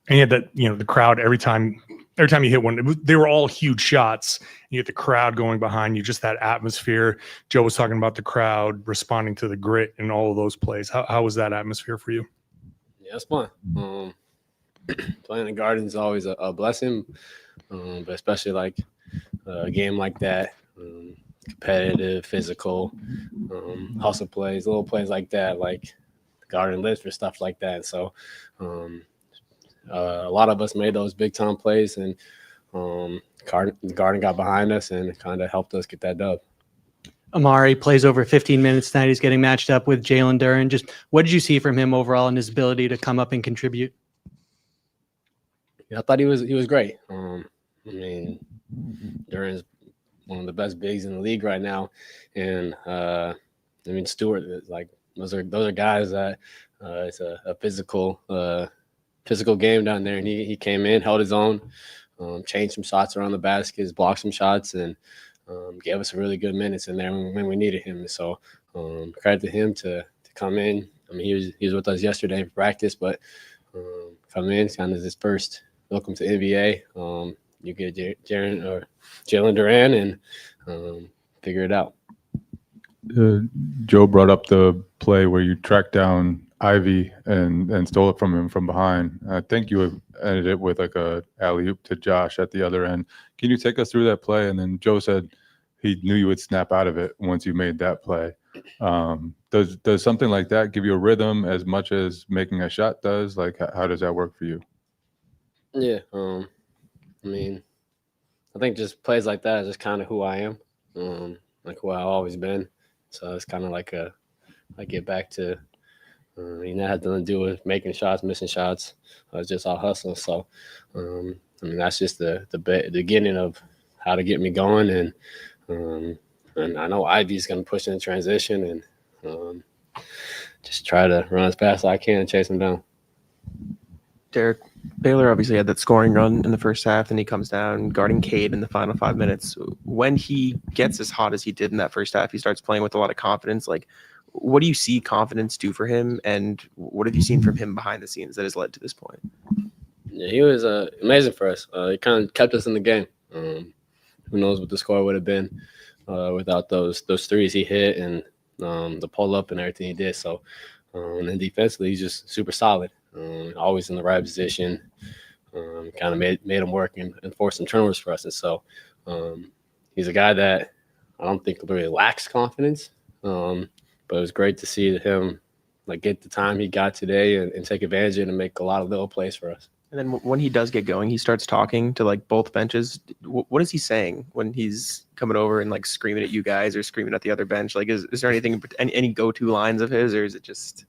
And you had that, the crowd every time you hit one, they were all huge shots. You get the crowd going behind you, just that atmosphere. Joe was talking about the crowd responding to the grit and all of those plays. How was that atmosphere for you? Yeah, it's fun. Playing the Garden is always a blessing, but especially like a game like that, competitive, physical, hustle plays, little plays like that, like the Garden lives for stuff like that. So a lot of us made those big time plays, and the Garden got behind us and kind of helped us get that dub. Amari plays over 15 minutes tonight. He's getting matched up with Jalen Duren. Just what did you see from him overall and his ability to come up and contribute? Yeah, I thought he was great. I mean, Duren's one of the best bigs in the league right now, and Stewart is like those are guys that it's a physical game down there, and he came in, held his own, changed some shots around the baskets, blocked some shots, and gave us some really good minutes in there when we needed him. So credit to him to come in. I mean, he was with us yesterday for practice, but come in, kind of his first welcome to NBA. You get Jalen Duren and figure it out. Joe brought up the play where you tracked down Ivy and stole it from him from behind. I think you ended it with like a alley-oop to Josh at the other end. Can you take us through that play? And then Joe said he knew you would snap out of it once you made that play. Does something like that give you a rhythm as much as making a shot does? Like, how does that work for you? Yeah. I mean, I think just plays like that is just kind of who I am, like who I've always been. So it's kind of like I get back to, that had nothing to do with making shots, missing shots. It's just all hustle. So, I mean, that's just the beginning of how to get me going. And I know Ivy's going to push in transition and just try to run as fast as I can and chase him down. Derek, Baylor obviously had that scoring run in the first half, and he comes down guarding Cade in the final 5 minutes. When he gets as hot as he did in that first half, he starts playing with a lot of confidence. Like, what do you see confidence do for him, and what have you seen from him behind the scenes that has led to this point? Yeah, he was amazing for us. He kind of kept us in the game. Who knows what the score would have been without those threes he hit and the pull up and everything he did. So, and then defensively, he's just super solid. Always in the right position. Kind of made him work and forced some turnovers for us. And so he's a guy that I don't think really lacks confidence. But it was great to see him like get the time he got today and take advantage of it and make a lot of little plays for us. And then when he does get going, he starts talking to like both benches. What is he saying when he's coming over and like screaming at you guys or screaming at the other bench? Like, is there anything, any go-to lines of his, or is it just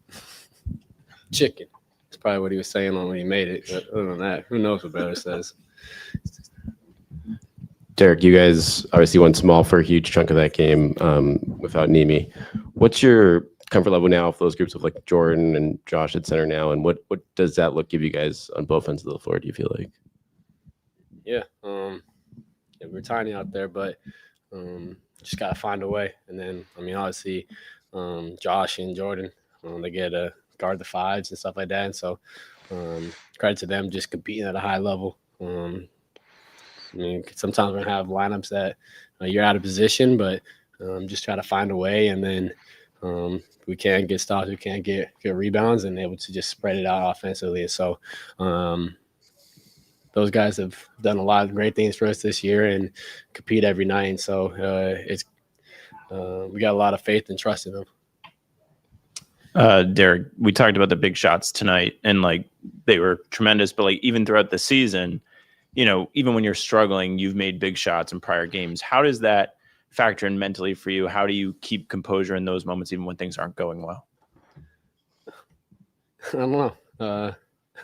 chicken? That's probably what he was saying when he made it. But other than that, who knows what Baylor says? Derek, you guys obviously went small for a huge chunk of that game without Nimi. What's your comfort level now with those groups of like Jordan and Josh at center now, and what does that look give you guys on both ends of the floor? Do you feel like? Yeah, we're tiny out there, but just gotta find a way. And then I mean, obviously, Josh and Jordan, they get to guard the fives and stuff like that. And so, credit to them just competing at a high level. I mean, sometimes we're gonna have lineups that you're out of position, but just try to find a way, and then we can't get stops, we can't get rebounds, and able to just spread it out offensively. And so those guys have done a lot of great things for us this year and compete every night. And so we got a lot of faith and trust in them. Derek, we talked about the big shots tonight, and like they were tremendous, but like even throughout the season, you know, even when you're struggling, you've made big shots in prior games. How does that factor in mentally for you? How do you keep composure in those moments, even when things aren't going well? I don't know.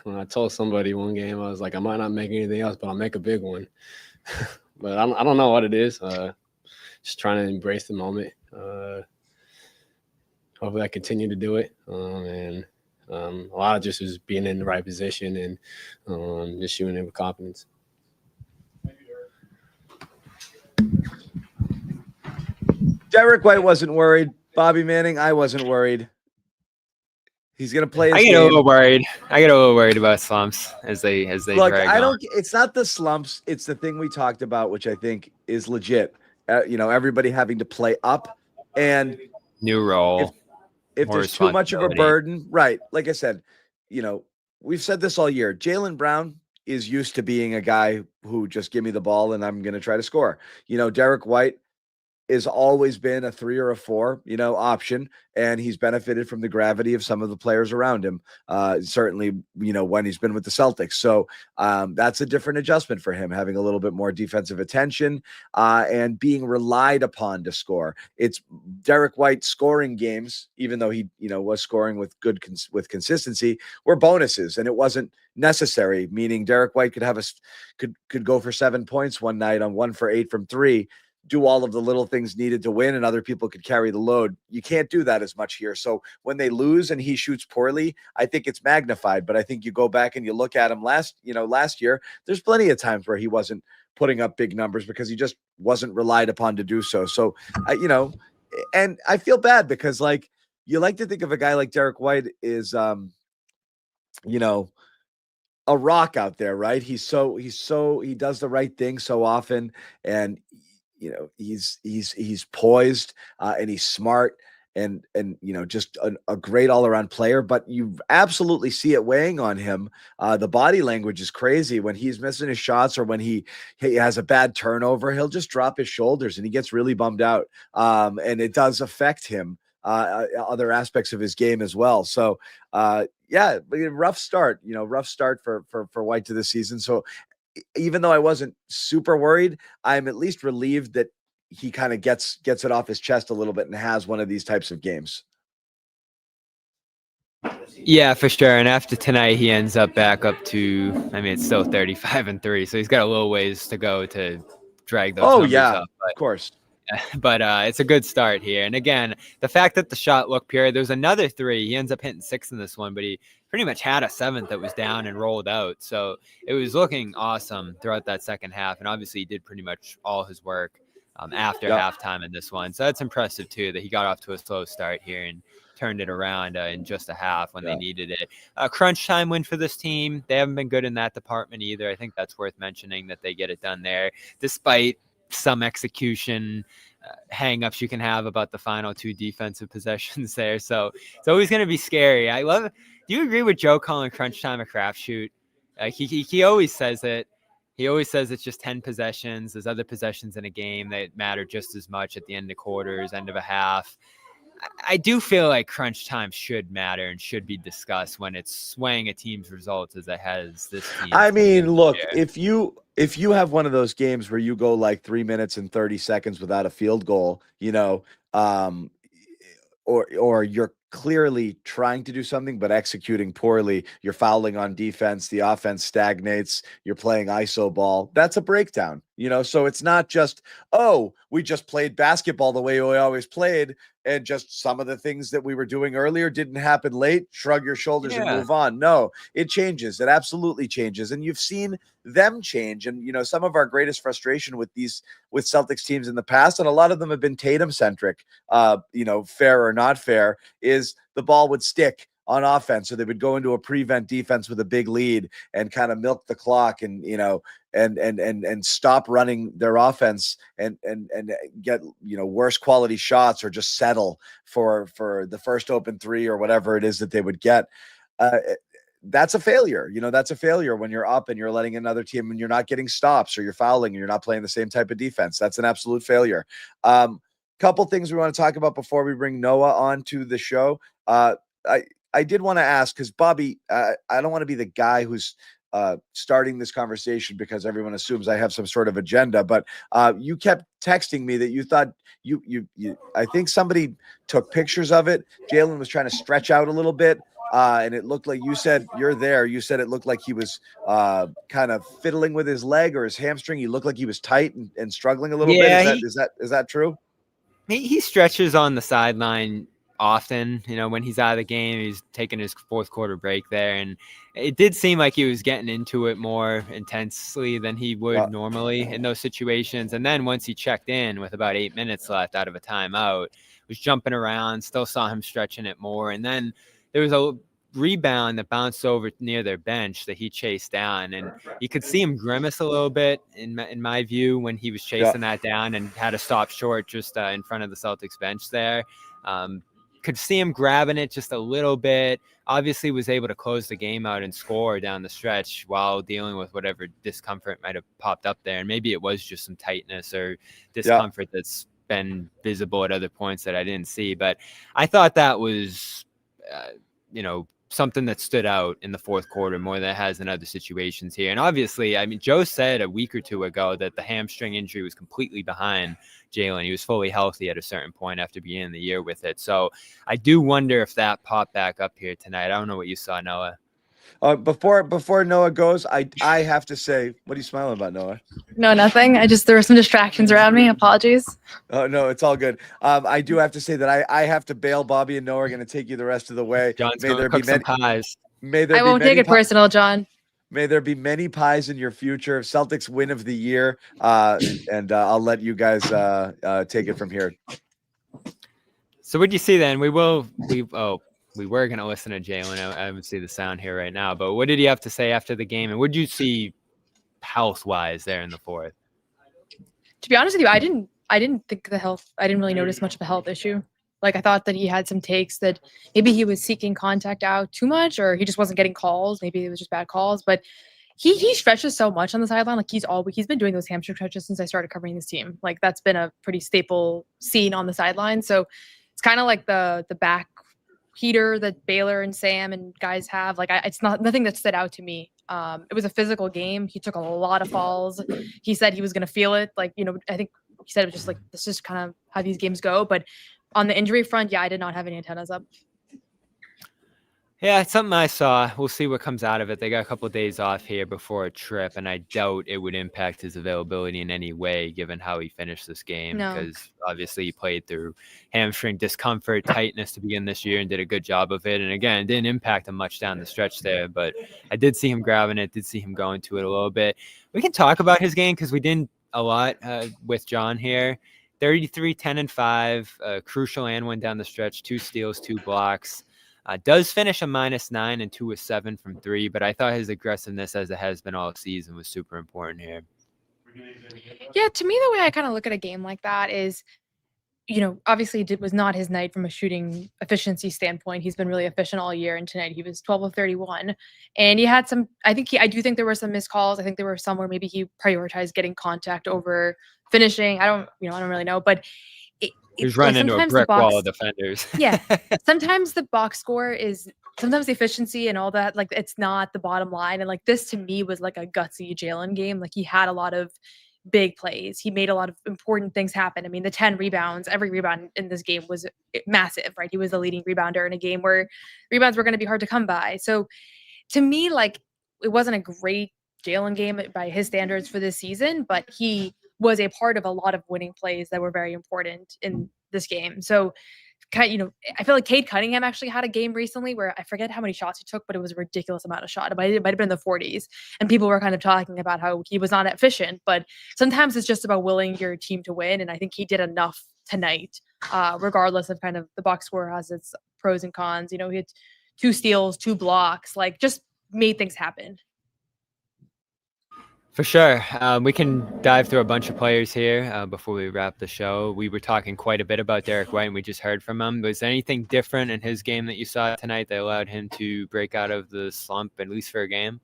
When I told somebody one game, I was like, I might not make anything else, but I'll make a big one. But I don't know what it is. Just trying to embrace the moment. Hopefully I continue to do it. And a lot of just is being in the right position and just shooting it with confidence. Derek White wasn't worried. Bobby Manning, I wasn't worried. He's gonna play. I get a little worried. I get a little worried about slumps as they Look, drag I on. don't. It's not the slumps. It's the thing we talked about, which I think is legit. You know, everybody having to play up and new role. If there's too much of a burden, right? Like I said, you know, we've said this all year. Jaylen Brown is used to being a guy who just give me the ball and I'm going to try to score. You know, Derek White has always been a 3 or a 4, you know, option, and he's benefited from the gravity of some of the players around him. Certainly, you know, when he's been with the Celtics. So that's a different adjustment for him, having a little bit more defensive attention and being relied upon to score. It's Derek White scoring games, even though he, you know, was scoring with good with consistency, were bonuses, and it wasn't necessary. Meaning Derek White could have could go for 7 points one night on 1 for 8 from 3. Do all of the little things needed to win, and other people could carry the load. You can't do that as much here. So when they lose and he shoots poorly, I think it's magnified. But I think you go back and you look at him last year, there's plenty of times where he wasn't putting up big numbers because he just wasn't relied upon to do so. So, you know, and I feel bad because like you like to think of a guy like Derek White is, you know, a rock out there, right? He does the right thing so often, and you know, he's poised and he's smart just a great all around player. But you absolutely see it weighing on him. The body language is crazy when he's missing his shots or when he has a bad turnover. He'll just drop his shoulders and he gets really bummed out. And it does affect him. Other aspects of his game as well. So rough start for White to the season. So even though I wasn't super worried, I'm at least relieved that he kind of gets it off his chest a little bit and has one of these types of games. Yeah, for sure. And after tonight, he ends up back up to, it's still 35-3. So he's got a little ways to go to drag those numbers up. Of course. But it's a good start here. And again, the fact that the shot looked pure, there's another 3. He ends up hitting 6 in this one, but he pretty much had a 7th that was down and rolled out. So it was looking awesome throughout that second half. And obviously he did pretty much all his work after halftime in this one. So that's impressive too, that he got off to a slow start here and turned it around in just a half when they needed it. Crunch time win for this team. They haven't been good in that department either. I think that's worth mentioning that they get it done there, despite some execution hang-ups you can have about the final 2 defensive possessions there. So it's always going to be scary. I love it. Do you agree with Joe calling crunch time a crapshoot? He always says it. He always says it's just 10 possessions. There's other possessions in a game that matter just as much at the end of quarters, end of a half. I do feel like crunch time should matter and should be discussed when it's swaying a team's results as it has this team. I mean, look, if you have one of those games where you go like 3 minutes and 30 seconds without a field goal, or you're clearly trying to do something but executing poorly, you're fouling on defense, the offense stagnates, you're playing iso ball, that's a breakdown. So it's not just, we just played basketball the way we always played, and just some of the things that we were doing earlier didn't happen late, shrug your shoulders and move on. No, it changes. It absolutely changes. And you've seen them change. And, some of our greatest frustration with Celtics teams in the past, and a lot of them have been Tatum centric, fair or not fair, is the ball would stick on offense. So they would go into a prevent defense with a big lead and kind of milk the clock and, and stop running their offense and get, worse quality shots or just settle for the first open 3 or whatever it is that they would get. That's a failure. That's a failure when you're up and you're letting another team and you're not getting stops or you're fouling and you're not playing the same type of defense. That's an absolute failure. Couple things we want to talk about before we bring Noah on to the show. I did want to ask, because Bobby, I don't want to be the guy who's starting this conversation because everyone assumes I have some sort of agenda, but you kept texting me that you thought I think somebody took pictures of it. Jalen was trying to stretch out a little bit. And it looked like, you said it looked like he was kind of fiddling with his leg or his hamstring. He looked like he was tight and struggling a little bit. Is that true? He stretches on the sideline often, when he's out of the game. He's taking his fourth quarter break there, and it did seem like he was getting into it more intensely than he would normally in those situations. And then once he checked in with about 8 minutes left out of a timeout, was jumping around, still saw him stretching it more. And then there was a rebound that bounced over near their bench that he chased down, and you could see him grimace a little bit in my view when he was chasing that down and had to stop short just in front of the Celtics bench there. Could see him grabbing it just a little bit. Obviously was able to close the game out and score down the stretch while dealing with whatever discomfort might have popped up there. And maybe it was just some tightness or discomfort that's been visible at other points that I didn't see. But I thought that was, something that stood out in the fourth quarter more than it has in other situations here. And obviously, Joe said a week or two ago that the hamstring injury was completely behind Jalen. He was fully healthy at a certain point after beginning the year with it. So I do wonder if that popped back up here tonight. I don't know what you saw, Noah. Before Noah goes, I have to say, what are you smiling about, Noah? No, nothing. There were some distractions around me. Apologies. Oh, no, it's all good. I do have to say that I have to bail. Bobby and Noah are going to take you the rest of the way. John's going to cook some pies. I won't take it personal, John. May there be many pies in your future. Celtics win of the year. And I'll let you guys take it from here. So what do you see then? We were going to listen to Jalen. I don't see the sound here right now, but what did he have to say after the game? And what did you see health-wise there in the fourth? To be honest with you, I didn't think I didn't really notice much of a health issue. Like, I thought that he had some takes that maybe he was seeking contact out too much, or he just wasn't getting calls. Maybe it was just bad calls, but he stretches so much on the sideline. Like, he's been doing those hamstring stretches since I started covering this team. Like, that's been a pretty staple scene on the sideline. So it's kind of like the back heater that Baylor and Sam and guys have. Like, it's nothing that stood out to me. It was a physical game. He took a lot of falls. He said he was going to feel it. Like, I think he said it was just like, this is kind of how these games go. But on the injury front, yeah, I did not have any antennas up. Yeah, it's something I saw. We'll see what comes out of it. They got a couple of days off here before a trip, and I doubt it would impact his availability in any way, given how he finished this game. No. Because obviously he played through hamstring discomfort, tightness to begin this year, and did a good job of it. And again, it didn't impact him much down the stretch there, but I did see him grabbing it, did see him going to it a little bit. We can talk about his game because we didn't a lot with John here. 33, 10, and 5, crucial and one down the stretch, 2 steals, 2 blocks. Does finish a -9 and 2 of 7 from 3, but I thought his aggressiveness, as it has been all season, was super important here. Yeah, to me, the way I kind of look at a game like that is, obviously it was not his night from a shooting efficiency standpoint. He's been really efficient all year, and tonight he was 12 of 31. And he had some, I do think there were some missed calls. I think there were some where maybe he prioritized getting contact over finishing. I don't really know, but He's running into a brick wall of defenders. Yeah. Sometimes the box score sometimes the efficiency and all that, like, it's not the bottom line. And like, this to me was like a gutsy Jalen game. Like, he had a lot of big plays. He made a lot of important things happen. I mean, the 10 rebounds, every rebound in this game was massive, right? He was the leading rebounder in a game where rebounds were going to be hard to come by. So to me, like, it wasn't a great Jalen game by his standards for this season, but he was a part of a lot of winning plays that were very important in this game. So, I feel like Cade Cunningham actually had a game recently where I forget how many shots he took, but it was a ridiculous amount of shots. It might have been in the 40s. And people were kind of talking about how he was not efficient, but sometimes it's just about willing your team to win. And I think he did enough tonight, regardless of kind of the box score has its pros and cons. He had 2 steals, 2 blocks, like, just made things happen. For sure. We can dive through a bunch of players here before we wrap the show. We were talking quite a bit about Derek White, and we just heard from him. Was there anything different in his game that you saw tonight that allowed him to break out of the slump, at least for a game?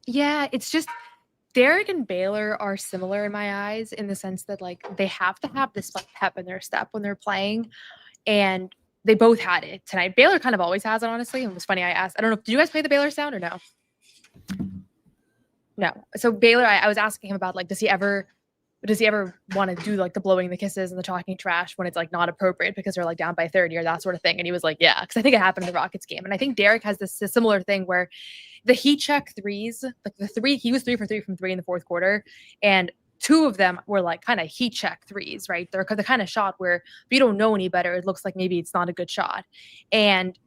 Yeah, it's just Derek and Baylor are similar in my eyes in the sense that, like, they have to have this like pep in their step when they're playing, and they both had it tonight. Baylor kind of always has it, honestly. It was funny. I asked, I don't know, did you guys play the Baylor sound or no? No. So Baylor, I was asking him about, like, does he ever want to do like the blowing the kisses and the talking trash when it's like not appropriate because they're like down by 30 or that sort of thing? And he was like, yeah, because I think it happened in the Rockets game. And I think Derek has this similar thing where the heat check threes, like he was 3 for 3 from 3 in the fourth quarter, and 2 of them were like kind of heat check threes, right? They're the kind of shot where if you don't know any better, it looks like maybe it's not a good shot. And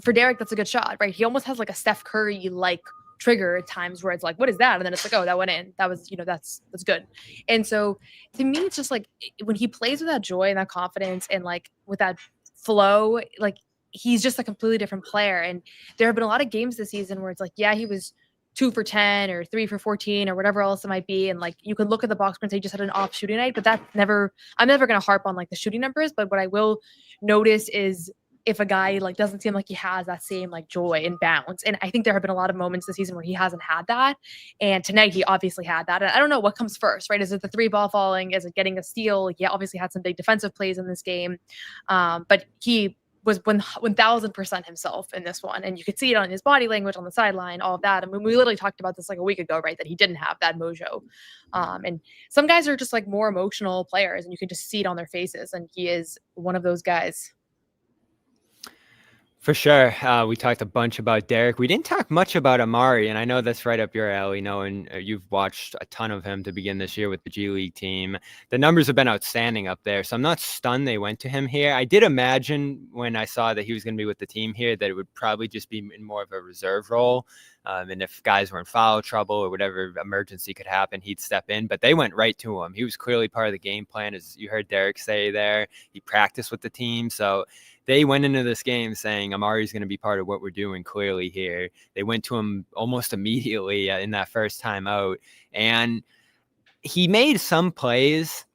for Derek, that's a good shot, right? He almost has like a Steph Curry like trigger at times where it's like, what is that? And then it's like, oh, that went in. That was, that's good. And so to me, it's just like when he plays with that joy and that confidence and like with that flow, like, he's just a completely different player. And there have been a lot of games this season where it's like, yeah, he was 2 for 10 or 3 for 14 or whatever else it might be. And like, you could look at the box score and say he just had an off shooting night, but I'm never going to harp on like the shooting numbers. But what I will notice is if a guy like doesn't seem like he has that same like joy and bounce. And I think there have been a lot of moments this season where he hasn't had that. And tonight he obviously had that. And I don't know what comes first, right? Is it the 3 ball falling? Is it getting a steal? He obviously had some big defensive plays in this game. But he was 1000% himself in this one. And you could see it on his body language on the sideline, all of that. I mean, we literally talked about this like a week ago, right? That he didn't have that mojo. And some guys are just like more emotional players and you can just see it on their faces. And he is one of those guys. For sure. We talked a bunch about Derek. We didn't talk much about Amari, and I know that's right up your alley, and you've watched a ton of him to begin this year with the G League team. The numbers have been outstanding up there, so I'm not stunned they went to him here. I did imagine when I saw that he was going to be with the team here that it would probably just be in more of a reserve role. And if guys were in foul trouble or whatever emergency could happen, he'd step in. But they went right to him. He was clearly part of the game plan, as you heard Derek say there. He practiced with the team, so they went into this game saying Amari's going to be part of what we're doing clearly here. They went to him almost immediately in that first time out. And he made some plays.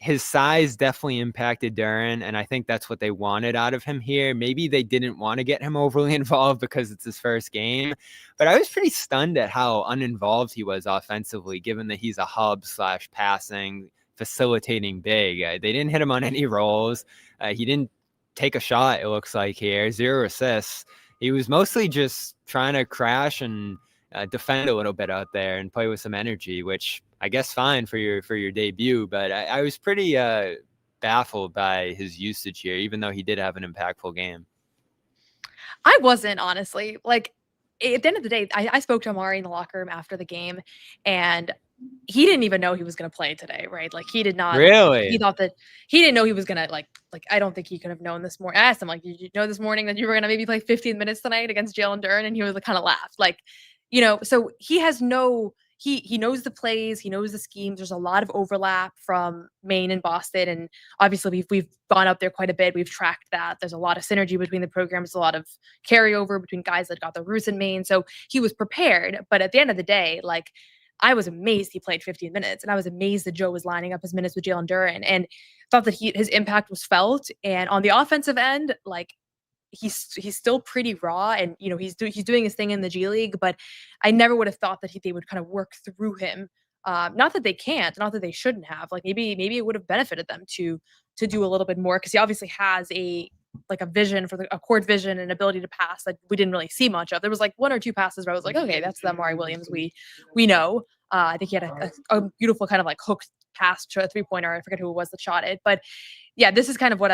his size definitely impacted Duren, and I think that's what they wanted out of him here. Maybe they didn't want to get him overly involved because it's his first game, but I was pretty stunned at how uninvolved he was offensively, given that he's a hub / passing, facilitating big. They didn't hit him on any rolls. He didn't take a shot, it looks like here. 0 assists. He was mostly just trying to crash and defend a little bit out there and play with some energy, which I guess fine for your debut. But I was pretty baffled by his usage here, even though he did have an impactful game. I wasn't, honestly. Like, at the end of the day, I spoke to Amari in the locker room after the game, and he didn't even know he was going to play today, right? Like, he did not. Really? He thought that he didn't know he was going to, like, I don't think he could have known this morning. I asked him, like, did you know this morning that you were going to maybe play 15 minutes tonight against Jalen Duren? And he was like, kind of laughed. Like, you know, so he has he knows the plays, he knows the schemes. There's a lot of overlap from Maine and Boston, and obviously we've gone up there quite a bit. We've tracked that. There's a lot of synergy between the programs, a lot of carryover between guys that got their roots in Maine. So he was prepared, but at the end of the day, like, I was amazed he played 15 minutes, and I was amazed that Joe was lining up his minutes with Jalen Duren, and thought that his impact was felt. And on the offensive end, like, he's still pretty raw, and you know he's doing his thing in the G League, but I never would have thought that they would kind of work through him. Not that they can't, not that they shouldn't have. Like, maybe it would have benefited them to do a little bit more, because he obviously has a vision for a court vision and ability to pass that we didn't really see much of. There was like 1 or 2 passes where I was like, okay, that's the Amari Williams we know. I think he had a beautiful kind of like hooked pass to a 3-pointer. I forget who it was that shot it, but yeah, this is kind of what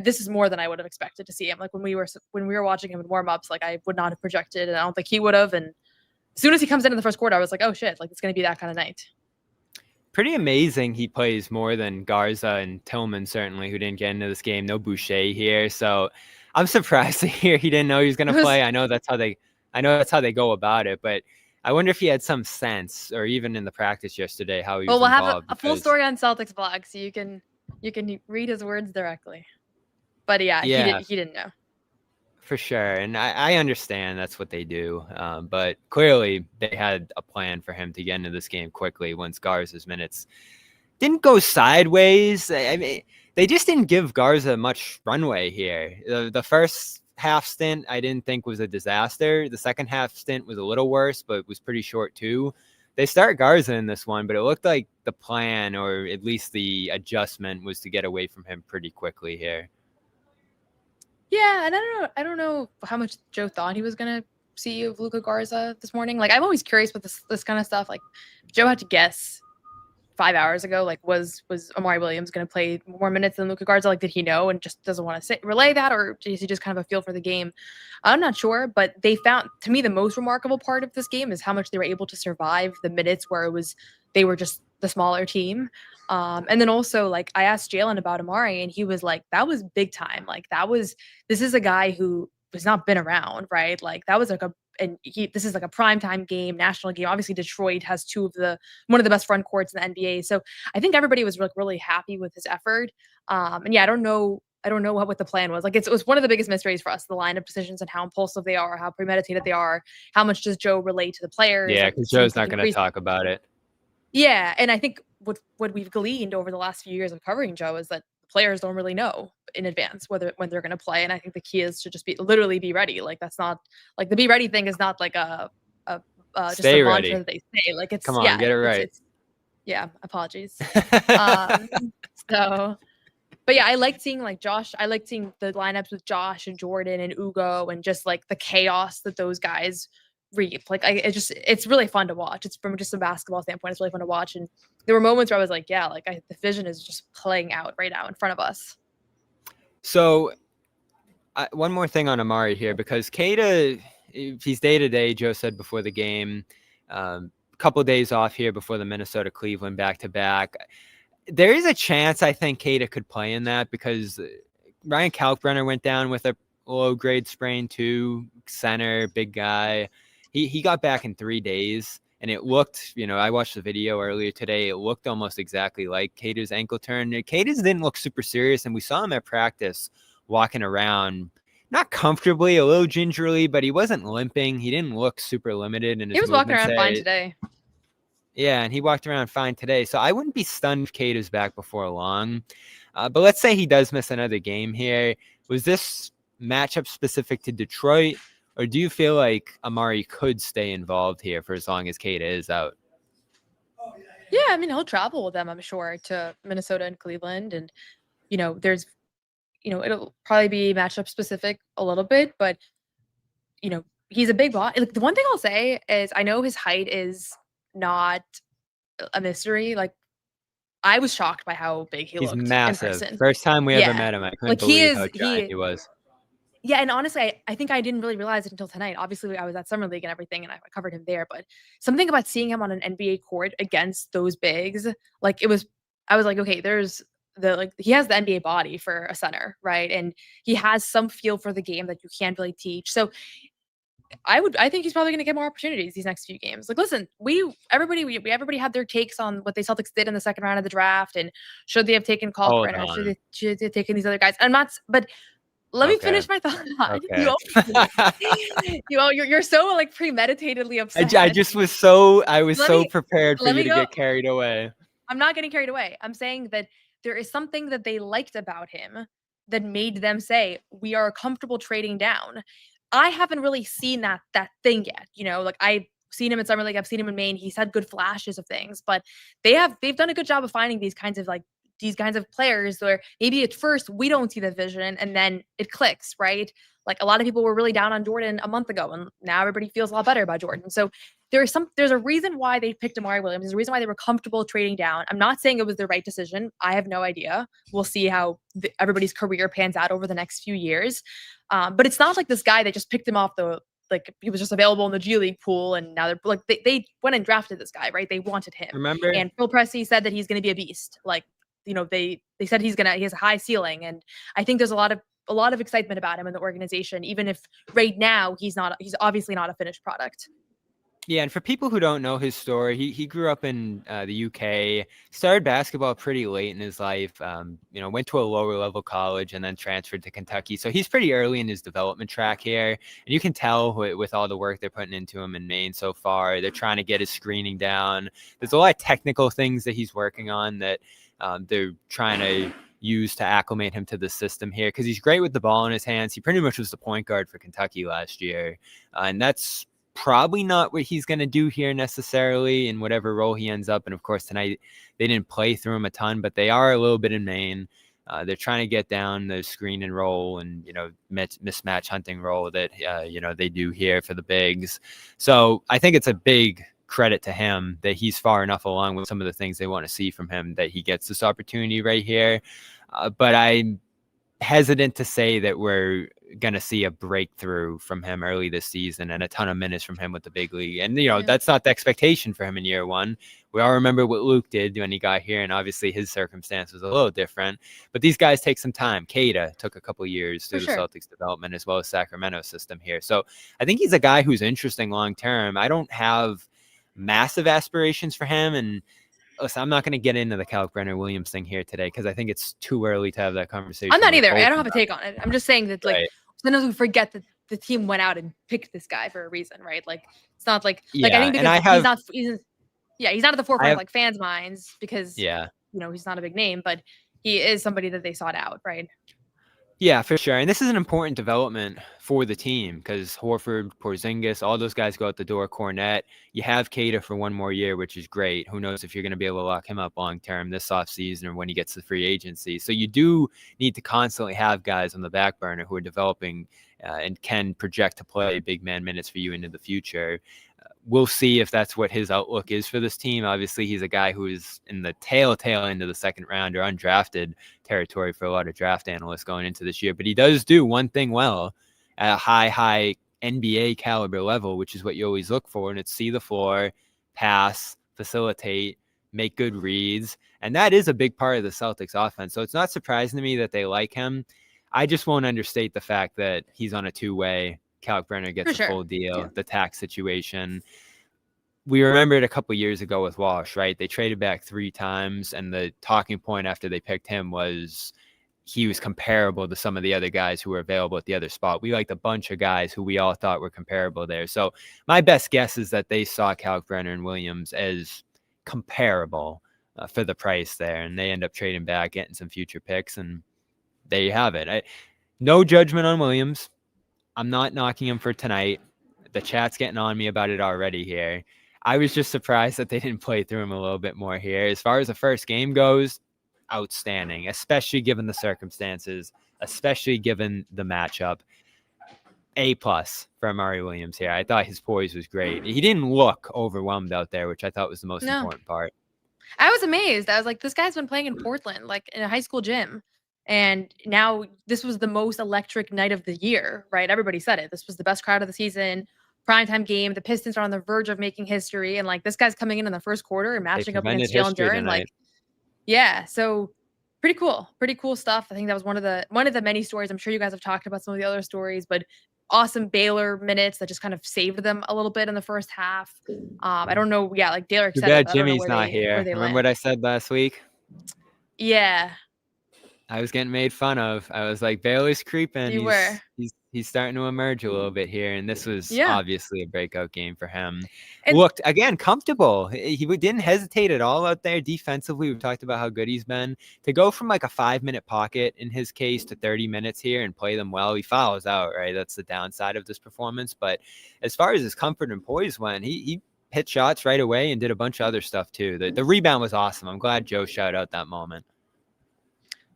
this is more than I would have expected to see him. Like, when we were watching him in warm-ups, like, I would not have projected, and I don't think he would have. And as soon as he comes in the first quarter, I was like, oh shit, like, it's going to be that kind of night. Pretty amazing he plays more than Garza and Tillman, certainly, who didn't get into this game. No Boucher here, so I'm surprised to hear he didn't know he was going to play. I know that's how they go about it, but I wonder if he had some sense, or even in the practice yesterday, how he was Well, we'll involved. have a full story on Celtics blog, so you can read his words directly. But yeah. He didn't know. For sure. And I understand that's what they do. But clearly they had a plan for him to get into this game quickly once Garza's minutes didn't go sideways. I mean, they just didn't give Garza much runway here. The first half stint I didn't think was a disaster. The second half stint was a little worse, but it was pretty short too. They start Garza in this one, but it looked like the plan, or at least the adjustment, was to get away from him pretty quickly here. Yeah, and I don't know how much Joe thought he was gonna see of Luka Garza this morning. Like, I'm always curious with this kind of stuff. Like, Joe had to guess 5 hours ago, like, was Amari Williams going to play more minutes than Luka Garza? Like, did he know and just doesn't want to relay that, or is he just kind of a feel for the game? I'm not sure, but they found, to me, the most remarkable part of this game is how much they were able to survive the minutes where they were just the smaller team. And then also, like, I asked Jalen about Amari, and he was like, that was big time. Like, this is a guy who has not been around, right? Like, that was like this is like a primetime game, national game. Obviously, Detroit has one of the best front courts in the NBA. So I think everybody was like really happy with his effort. And yeah, I don't know what the plan was. Like, it was one of the biggest mysteries for us, the lineup decisions and how impulsive they are, how premeditated they are, how much does Joe relate to the players. Yeah, because Joe's not going to talk about it. Yeah, and I think what we've gleaned over the last few years of covering Joe is that players don't really know in advance when they're going to play, and I think the key is to just literally be ready. Like, that's not like the be ready thing is not like just stay a ready. mantra that they say. Like, it's come on, yeah, get it right. Yeah, apologies. But yeah, I liked seeing like Josh. I liked seeing the lineups with Josh and Jordan and Ugo, and just like the chaos that those guys reap. Like, it's really fun to watch. It's from just a basketball standpoint, it's really fun to watch. And there were moments where I was like, yeah, like the vision is just playing out right now in front of us. So one more thing on Amari here, because Keita, he's day-to-day, Joe said before the game, a couple of days off here before the Minnesota-Cleveland back-to-back. There is a chance I think Keita could play in that, because Ryan Kalkbrenner went down with a low-grade sprain too, center, big guy. He got back in 3 days, and it looked, I watched the video earlier today, it looked almost exactly like Keita's ankle turn. Keita's didn't look super serious, and we saw him at practice walking around, not comfortably, a little gingerly, but he wasn't limping. He didn't look super limited in his He was walking movements around fine today. Yeah, and he walked around fine today. So I wouldn't be stunned if Cade is back before long. But let's say he does miss another game here. Was this matchup specific to Detroit, or do you feel like Amari could stay involved here for as long as Cade is out? Yeah, I mean, he'll travel with them, I'm sure, to Minnesota and Cleveland. And, there's, it'll probably be matchup specific a little bit, but, he's a big body. Like, the one thing I'll say is I know his height is not a mystery. Like, I was shocked by how big he He's looked massive. in person. First time we ever Yeah. met him, I couldn't Like, he believe is- how giant he was. Yeah, and honestly, I think I didn't really realize it until tonight. Obviously, I was at Summer League and everything, and I covered him there. But something about seeing him on an NBA court against those bigs, like I was like, okay, he has the NBA body for a center, right? And he has some feel for the game that you can't really teach. So I think he's probably going to get more opportunities these next few games. Like, listen, everybody had their takes on what the Celtics did in the second round of the draft, and should they have taken Kalkbrenner? Should they have taken these other guys? But let me finish my thought. Okay. You're so like premeditatedly upset. I was so Let me- prepared for let you me to go. get carried away. I'm not getting carried away. I'm saying that there is something that they liked about him that made them say, we are comfortable trading down. I haven't really seen that thing yet. Like, I've seen him in Summer League, I've seen him in Maine. He's had good flashes of things, but they've done a good job of finding these kinds of players where maybe at first we don't see the vision and then it clicks, right? Like, a lot of people were really down on Jordan a month ago, and now everybody feels a lot better about Jordan. So there's a reason why they picked Amari Williams. There's a reason why they were comfortable trading down. I'm not saying it was the right decision. I have no idea. We'll see how everybody's career pans out over the next few years. But it's not like this guy, they just picked him off he was just available in the G League pool, and now they're like, they went and drafted this guy, right? They wanted him. Remember? And Phil Pressey said that he's going to be a beast. Like, they said he has a high ceiling, and I think there's a lot of excitement about him in the organization, even if right now he's obviously not a finished product. Yeah, and for people who don't know his story, he grew up in the UK, started basketball pretty late in his life, went to a lower level college and then transferred to Kentucky. So he's pretty early in his development track here. And you can tell with all the work they're putting into him in Maine so far, they're trying to get his screening down. There's a lot of technical things that he's working on that they're trying to use to acclimate him to the system here, because he's great with the ball in his hands. He pretty much was the point guard for Kentucky last year. And that's probably not what he's going to do here necessarily in whatever role he ends up. And of course, tonight they didn't play through him a ton, but they are a little bit in Maine. They're trying to get down the screen and roll and, mismatch hunting role that, they do here for the bigs. So I think it's a big credit to him that he's far enough along with some of the things they want to see from him that he gets this opportunity right here. But I'm hesitant to say that we're going to see a breakthrough from him early this season and a ton of minutes from him with the big league. And, that's not the expectation for him in year one. We all remember what Luke did when he got here, and obviously his circumstance was a little different. But these guys take some time. Keita took a couple years through the Celtics development as well as Sacramento system here. So I think he's a guy who's interesting long term. I don't have massive aspirations for him, and listen, I'm not going to get into the Kalkbrenner Williams thing here today because I think it's too early to have that conversation. I'm not either. I don't have a take on it. I'm just saying that, Right. Sometimes we forget that the team went out and picked this guy for a reason, right? Like, it's not like I Yeah, think and because he's not at the forefront have- of fans' minds because he's not a big name, but he is somebody that they sought out, right? Yeah, for sure. And this is an important development for the team because Horford, Porzingis, all those guys go out the door. Cornette, you have Keita for one more year, which is great. Who knows if you're going to be able to lock him up long term this offseason or when he gets to free agency. So you do need to constantly have guys on the back burner who are developing and can project to play big man minutes for you into the future. We'll see if that's what his outlook is for this team. Obviously, he's a guy who is in the tail end of the second round or undrafted territory for a lot of draft analysts going into this year. But he does do one thing well at a high NBA caliber level, which is what you always look for. And it's see the floor, pass, facilitate, make good reads. And that is a big part of the Celtics offense. So it's not surprising to me that they like him. I just won't understate the fact that he's on a two-way. Kalkbrenner gets a full deal, the tax situation. We remembered a couple years ago with Walsh, right? They traded back 3 times, and the talking point after they picked him was he was comparable to some of the other guys who were available at the other spot. We liked a bunch of guys who we all thought were comparable there. So my best guess is that they saw Kalkbrenner and Williams as comparable for the price there, and they end up trading back, getting some future picks, and there you have it. No judgment on Williams. I'm not knocking him for tonight. The chat's getting on me about it already here. I was just surprised that they didn't play through him a little bit more here. As far as the first game goes, outstanding, especially given the circumstances, especially given the matchup. A+ for Amari Williams here. I thought his poise was great. He didn't look overwhelmed out there, which I thought was the most important part. I was amazed. I was like, this guy's been playing in Portland, like in a high school gym. And now this was the most electric night of the year, right? Everybody said it. This was the best crowd of the season. Primetime game. The Pistons are on the verge of making history. And like this guy's coming in the first quarter and matching up against Jalen Duren. Like, yeah. So pretty cool stuff. I think that was one of the many stories. I'm sure you guys have talked about some of the other stories, but awesome Baylor minutes that just kind of saved them a little bit in the first half. I don't know. Yeah. Like Derek Too said, bad Jimmy's not here. Remember what I said last week? Yeah. I was getting made fun of. I was like, Baylor's creeping. You were. He's starting to emerge a little bit here, and this was obviously a breakout game for him. And looked, again, comfortable. He didn't hesitate at all out there defensively. We've talked about how good he's been. To go from like a 5-minute pocket in his case to 30 minutes here and play them well, he follows out, right? That's the downside of this performance. But as far as his comfort and poise went, he hit shots right away and did a bunch of other stuff too. The rebound was awesome. I'm glad Joe shouted out that moment.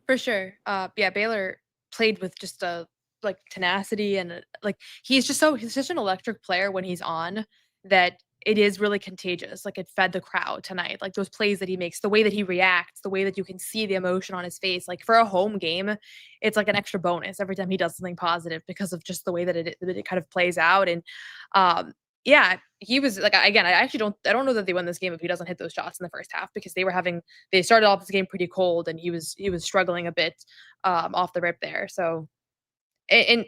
For sure. Yeah, Baylor played with just a like tenacity and like he's such an electric player when he's on that it is really contagious. Like it fed the crowd tonight. Like those plays that he makes, the way that he reacts, the way that you can see the emotion on his face. Like for a home game, it's like an extra bonus every time he does something positive because of just the way that it kind of plays out. And yeah, he was like, again, I don't know that they win this game if he doesn't hit those shots in the first half because they started off this game pretty cold and he was struggling a bit off the rip there. So, and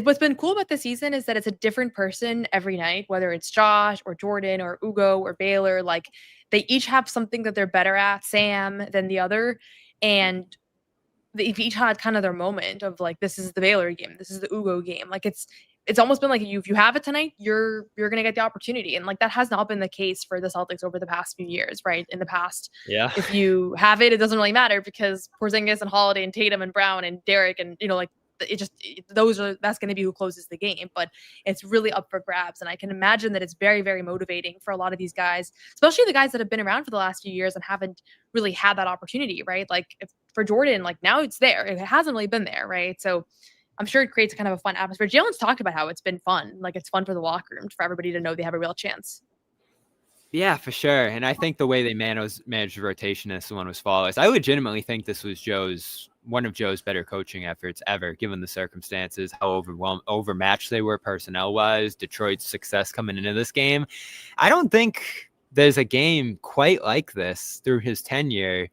what's been cool about the season is that it's a different person every night, whether it's Josh or Jordan or Ugo or Baylor. Like they each have something that they're better at, Sam, than the other. And they've each had kind of their moment of like, this is the Baylor game. This is the Ugo game. Like it's almost been like if you have it tonight, you're going to get the opportunity. And like that has not been the case for the Celtics over the past few years, right? In the past, if you have it, it doesn't really matter because Porzingis and Holiday and Tatum and Brown and Derek and, like that's going to be who closes the game, but it's really up for grabs. And I can imagine that it's very, very motivating for a lot of these guys, especially the guys that have been around for the last few years and haven't really had that opportunity, right? Like for Jordan, like now it's there. It hasn't really been there, right? So I'm sure it creates kind of a fun atmosphere. Jalen's talked about how it's been fun. Like it's fun for the locker room for everybody to know they have a real chance. Yeah, for sure. And I think the way they managed the rotation this one was flawless. I legitimately think this was one of Joe's better coaching efforts ever, given the circumstances, how overmatched they were personnel-wise, Detroit's success coming into this game. I don't think there's a game quite like this through his tenure.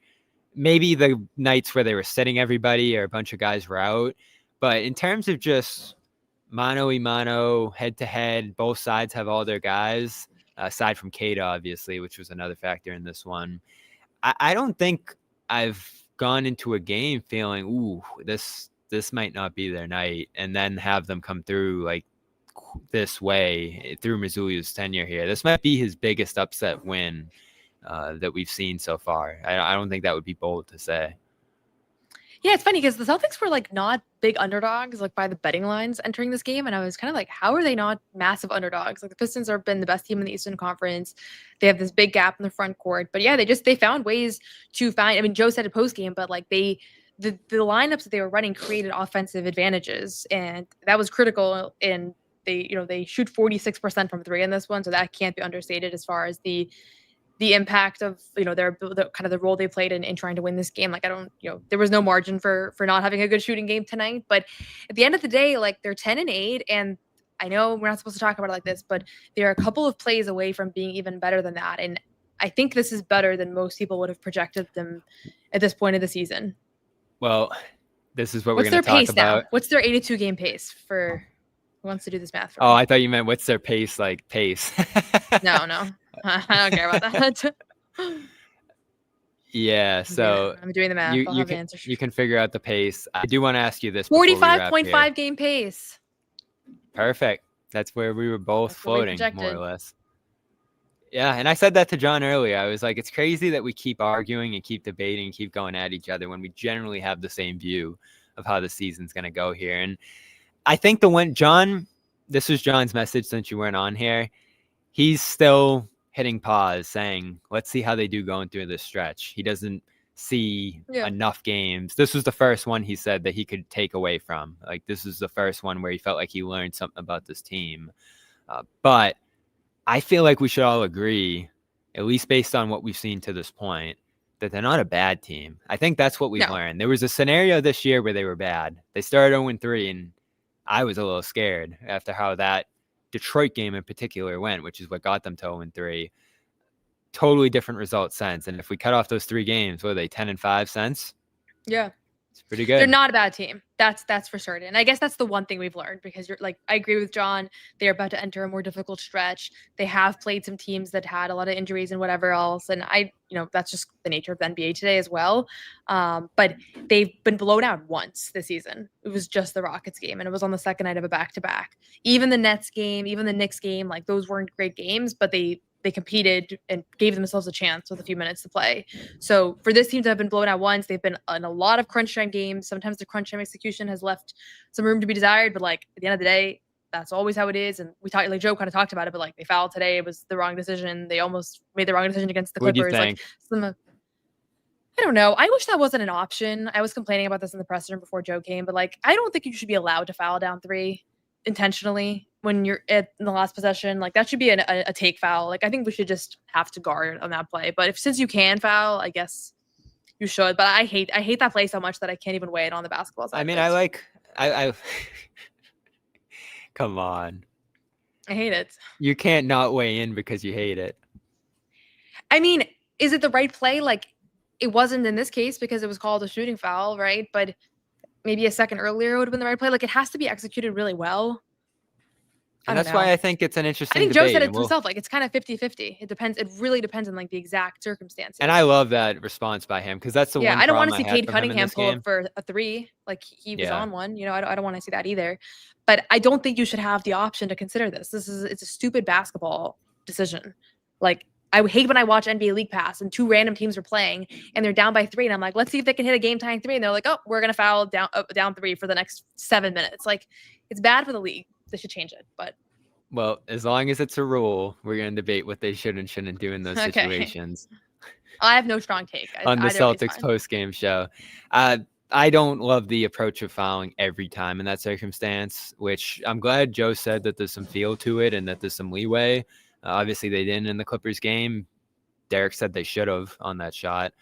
Maybe the nights where they were sitting everybody or a bunch of guys were out. But in terms of just mano-a-mano, head-to-head, both sides have all their guys, aside from Kata, obviously, which was another factor in this one. I don't think I've gone into a game feeling, ooh, this might not be their night, and then have them come through like this way through Mazzulla's tenure here. This might be his biggest upset win that we've seen so far. I don't think that would be bold to say. Yeah, it's funny because the Celtics were like not big underdogs like by the betting lines entering this game. And I was kind of like, how are they not massive underdogs? Like the Pistons have been the best team in the Eastern Conference. They have this big gap in the front court. But yeah, they found ways to find, I mean, Joe said it post game, but like the lineups that they were running created offensive advantages. And that was critical. And they shoot 46% from three in this one. So that can't be understated as far as the impact of, their kind of the role they played in trying to win this game. Like, there was no margin for not having a good shooting game tonight, but at the end of the day, like they're 10-8. And I know we're not supposed to talk about it like this, but they're a couple of plays away from being even better than that. And I think this is better than most people would have projected them at this point of the season. Well, this is what we're going to talk about. What's their 82 game pace for who wants to do this math for me? me? I thought you meant what's their pace. No. I don't care about that. Yeah, so I'm doing the math. You can figure out the pace. I do want to ask you this. 45.5 game pace. Perfect. That's where we were both floating, more or less. Yeah, and I said that to John earlier. I was like, it's crazy that we keep arguing and keep debating and keep going at each other when we generally have the same view of how the season's going to go here. And I think this was John's message since you weren't on here. He's still hitting pause saying, let's see how they do going through this stretch. He doesn't see enough games. This was the first one he said that he could take away from. Like, this is the first one where he felt like he learned something about this team. But I feel like we should all agree, at least based on what we've seen to this point, that they're not a bad team. I think that's what we've learned. There was a scenario this year where they were bad. They started 0-3, and I was a little scared after how that Detroit game in particular went, which is what got them to 0-3. Totally different result since. And if we cut off those 3 games, what are they, 10-5 since? Yeah. It's pretty good. They're not a bad team. That's for certain. And I guess that's the one thing we've learned, because you're like, I agree with John. They're about to enter a more difficult stretch. They have played some teams that had a lot of injuries and whatever else. And that's just the nature of the NBA today as well. But they've been blown out once this season. It was just the Rockets game, and it was on the second night of a back-to-back. Even the Nets game, even the Knicks game, like, those weren't great games, but they competed and gave themselves a chance with a few minutes to play. So for this team to have been blown out once, they've been in a lot of crunch time games. Sometimes the crunch time execution has left some room to be desired, but like, at the end of the day, that's always how it is. And we talked, like Joe kind of talked about it, but like, they fouled today. It was the wrong decision. They almost made the wrong decision against the What'd you Clippers. think? I don't know. I wish that wasn't an option. I was complaining about this in the presser room before Joe came, but like, I don't think you should be allowed to foul down 3 intentionally when you're in the last possession. Like, that should be a take foul. Like, I think we should just have to guard on that play. But since you can foul, I guess you should. But I hate that play so much that I can't even weigh it on the basketball side. I mean, I come on. I hate it. You can't not weigh in because you hate it. I mean, is it the right play? Like, it wasn't in this case because it was called a shooting foul, right? But maybe a second earlier would have been the right play. Like, it has to be executed really well. And that's why I think it's an interesting I think debate. Joe said it himself. Like, it's kind of 50-50. It depends. It really depends on like the exact circumstances. And I love that response by him, because that's the one. I don't want to see problem I had Cade from him in Cunningham this pull game. up for a 3. Like, he was Yeah. on one. I don't want to see that either. But I don't think you should have the option to consider this. It's a stupid basketball decision. Like, I hate when I watch NBA League Pass and 2 random teams are playing and they're down by 3, and I'm like, let's see if they can hit a game tying 3, and they're like, oh, we're gonna foul down 3 for the next 7 minutes. Like, it's bad for the league. They should change it. But Well, as long as it's a rule, we're going to debate what they should and shouldn't do in those Okay. situations. I have no strong take On the Either way's Celtics fine. post-game show. I don't love the approach of fouling every time in that circumstance, which I'm glad Joe said that there's some feel to it and that there's some leeway. Obviously, they didn't in the Clippers game. Derek said they should have on that shot.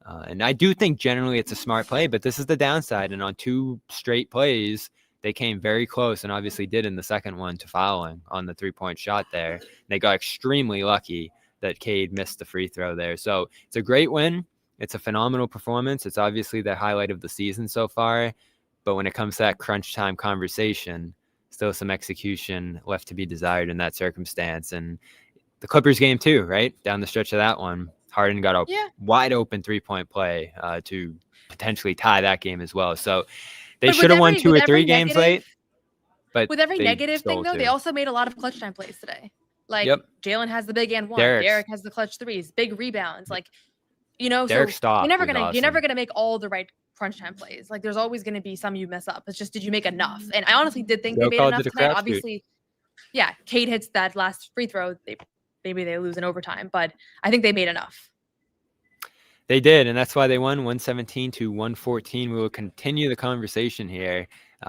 And I do think generally it's a smart play, but this is the downside. And on 2 straight plays, they came very close, and obviously did in the second one, to fouling on the 3-point shot there. They got extremely lucky that Cade missed the free throw there. So it's a great win. It's a phenomenal performance. It's obviously the highlight of the season so far. But when it comes to that crunch time conversation, still some execution left to be desired in that circumstance. And the Clippers game too, right? Down the stretch of that one, Harden got a wide open 3-point play to potentially tie that game as well. So they should have won 2 or 3 games late. But with every they negative thing, stole though, 2. they also made a lot of clutch time plays today. Like, Jalen has the big and 1. Derek's- Derek has the clutch 3s, big rebounds. Like, so Derek's stop you're never was gonna awesome. make all the right crunch time plays. Like, there's always gonna be some you mess up. It's just, did you make enough? And I honestly did think Joe they made called enough it a tonight. crapshoot. Obviously, Cade hits that last free throw. Maybe they lose in overtime, but I think they made enough. They did, and that's why they won 117-114. We will continue the conversation here,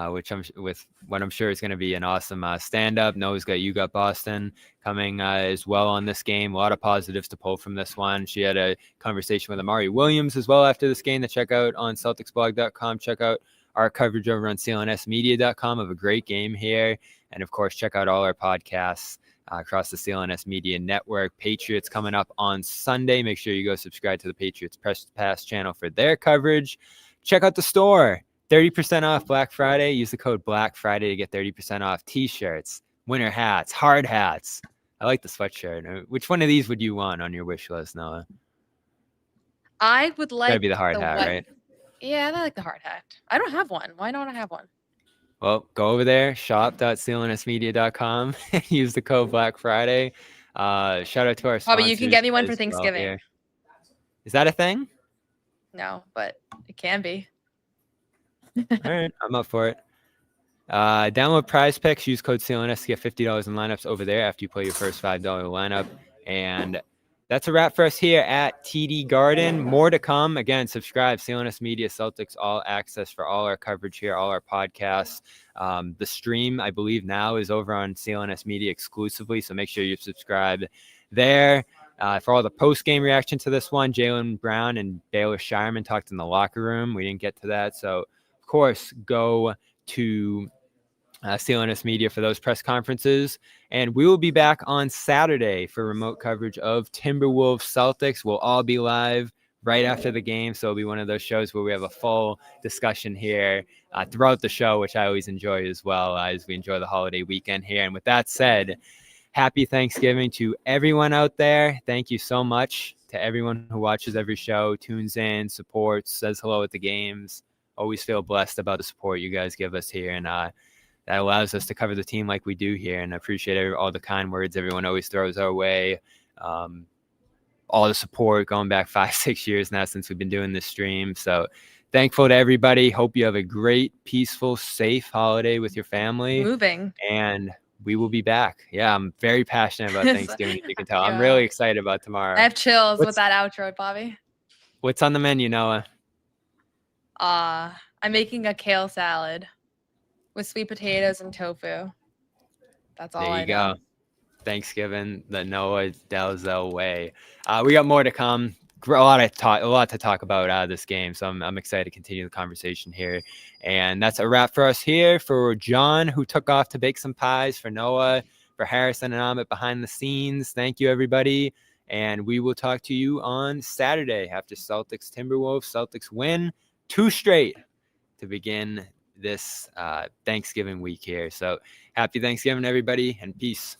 with what I'm sure is going to be an awesome stand-up. Noah's got You Got Boston coming as well on this game. A lot of positives to pull from this one. She had a conversation with Amari Williams as well after this game to check out on CelticsBlog.com. Check out our coverage over on CLNSmedia.com of a great game here. And, of course, check out all our podcasts across the CLNS Media Network. Patriots coming up on Sunday. Make sure you go subscribe to the Patriots Press Pass channel for their coverage. Check out the store. 30% off Black Friday. Use the code Black Friday to get 30% off T-shirts, winter hats, hard hats. I like the sweatshirt. Which one of these would you want on your wish list, Noah? I would like Gotta be the hard hat, right? Yeah, I like the hard hat. I don't have one. Why don't I have one? Well, go over there, shop.clnsmedia.com, and use the code Black Friday. Shout out to our Bobby, you can get me one for sponsors as well Thanksgiving. here. Is that a thing? No, but it can be. All right, I'm up for it. Download Prize Picks. Use code CLNS to get $50 in lineups over there after you play your first $5 lineup. And that's a wrap for us here at TD Garden. More to come. Again, subscribe. CLNS Media, Celtics, all access for all our coverage here, all our podcasts. The stream, I believe, now is over on CLNS Media exclusively, so make sure you subscribe there. For all the post-game reaction to this one, Jaylen Brown and Baylor Shireman talked in the locker room. We didn't get to that, so of course, go to CLNS Media for those press conferences. And we will be back on Saturday for remote coverage of Timberwolves Celtics. We'll all be live right after the game. So it'll be one of those shows where we have a full discussion here throughout the show, which I always enjoy as well as we enjoy the holiday weekend here. And with that said, happy Thanksgiving to everyone out there. Thank you so much to everyone who watches every show, tunes in, supports, says hello at the games. Always feel blessed about the support you guys give us here. And that allows us to cover the team like we do here. And I appreciate all the kind words everyone always throws our way. All the support going back 5-6 years now since we've been doing this stream. So thankful to everybody. Hope you have a great, peaceful, safe holiday with your family. Moving. And we will be back. Yeah, I'm very passionate about Thanksgiving, as you can tell. I'm Yeah. really excited about tomorrow. I have chills with that outro, Bobby. What's on the menu, Noah? I'm making a kale salad with sweet potatoes and tofu. That's all There I you know. go. Thanksgiving the Noa Dalzell way. We got more to come. A lot to talk about out of this game. So I'm excited to continue the conversation here. And that's a wrap for us here. For John, who took off to bake some pies, for Noah, for Harrison and Amit behind the scenes. Thank you, everybody. And we will talk to you on Saturday after Celtics Timberwolves. Celtics win 2 straight to begin this Thanksgiving week here. So happy Thanksgiving, everybody, and peace.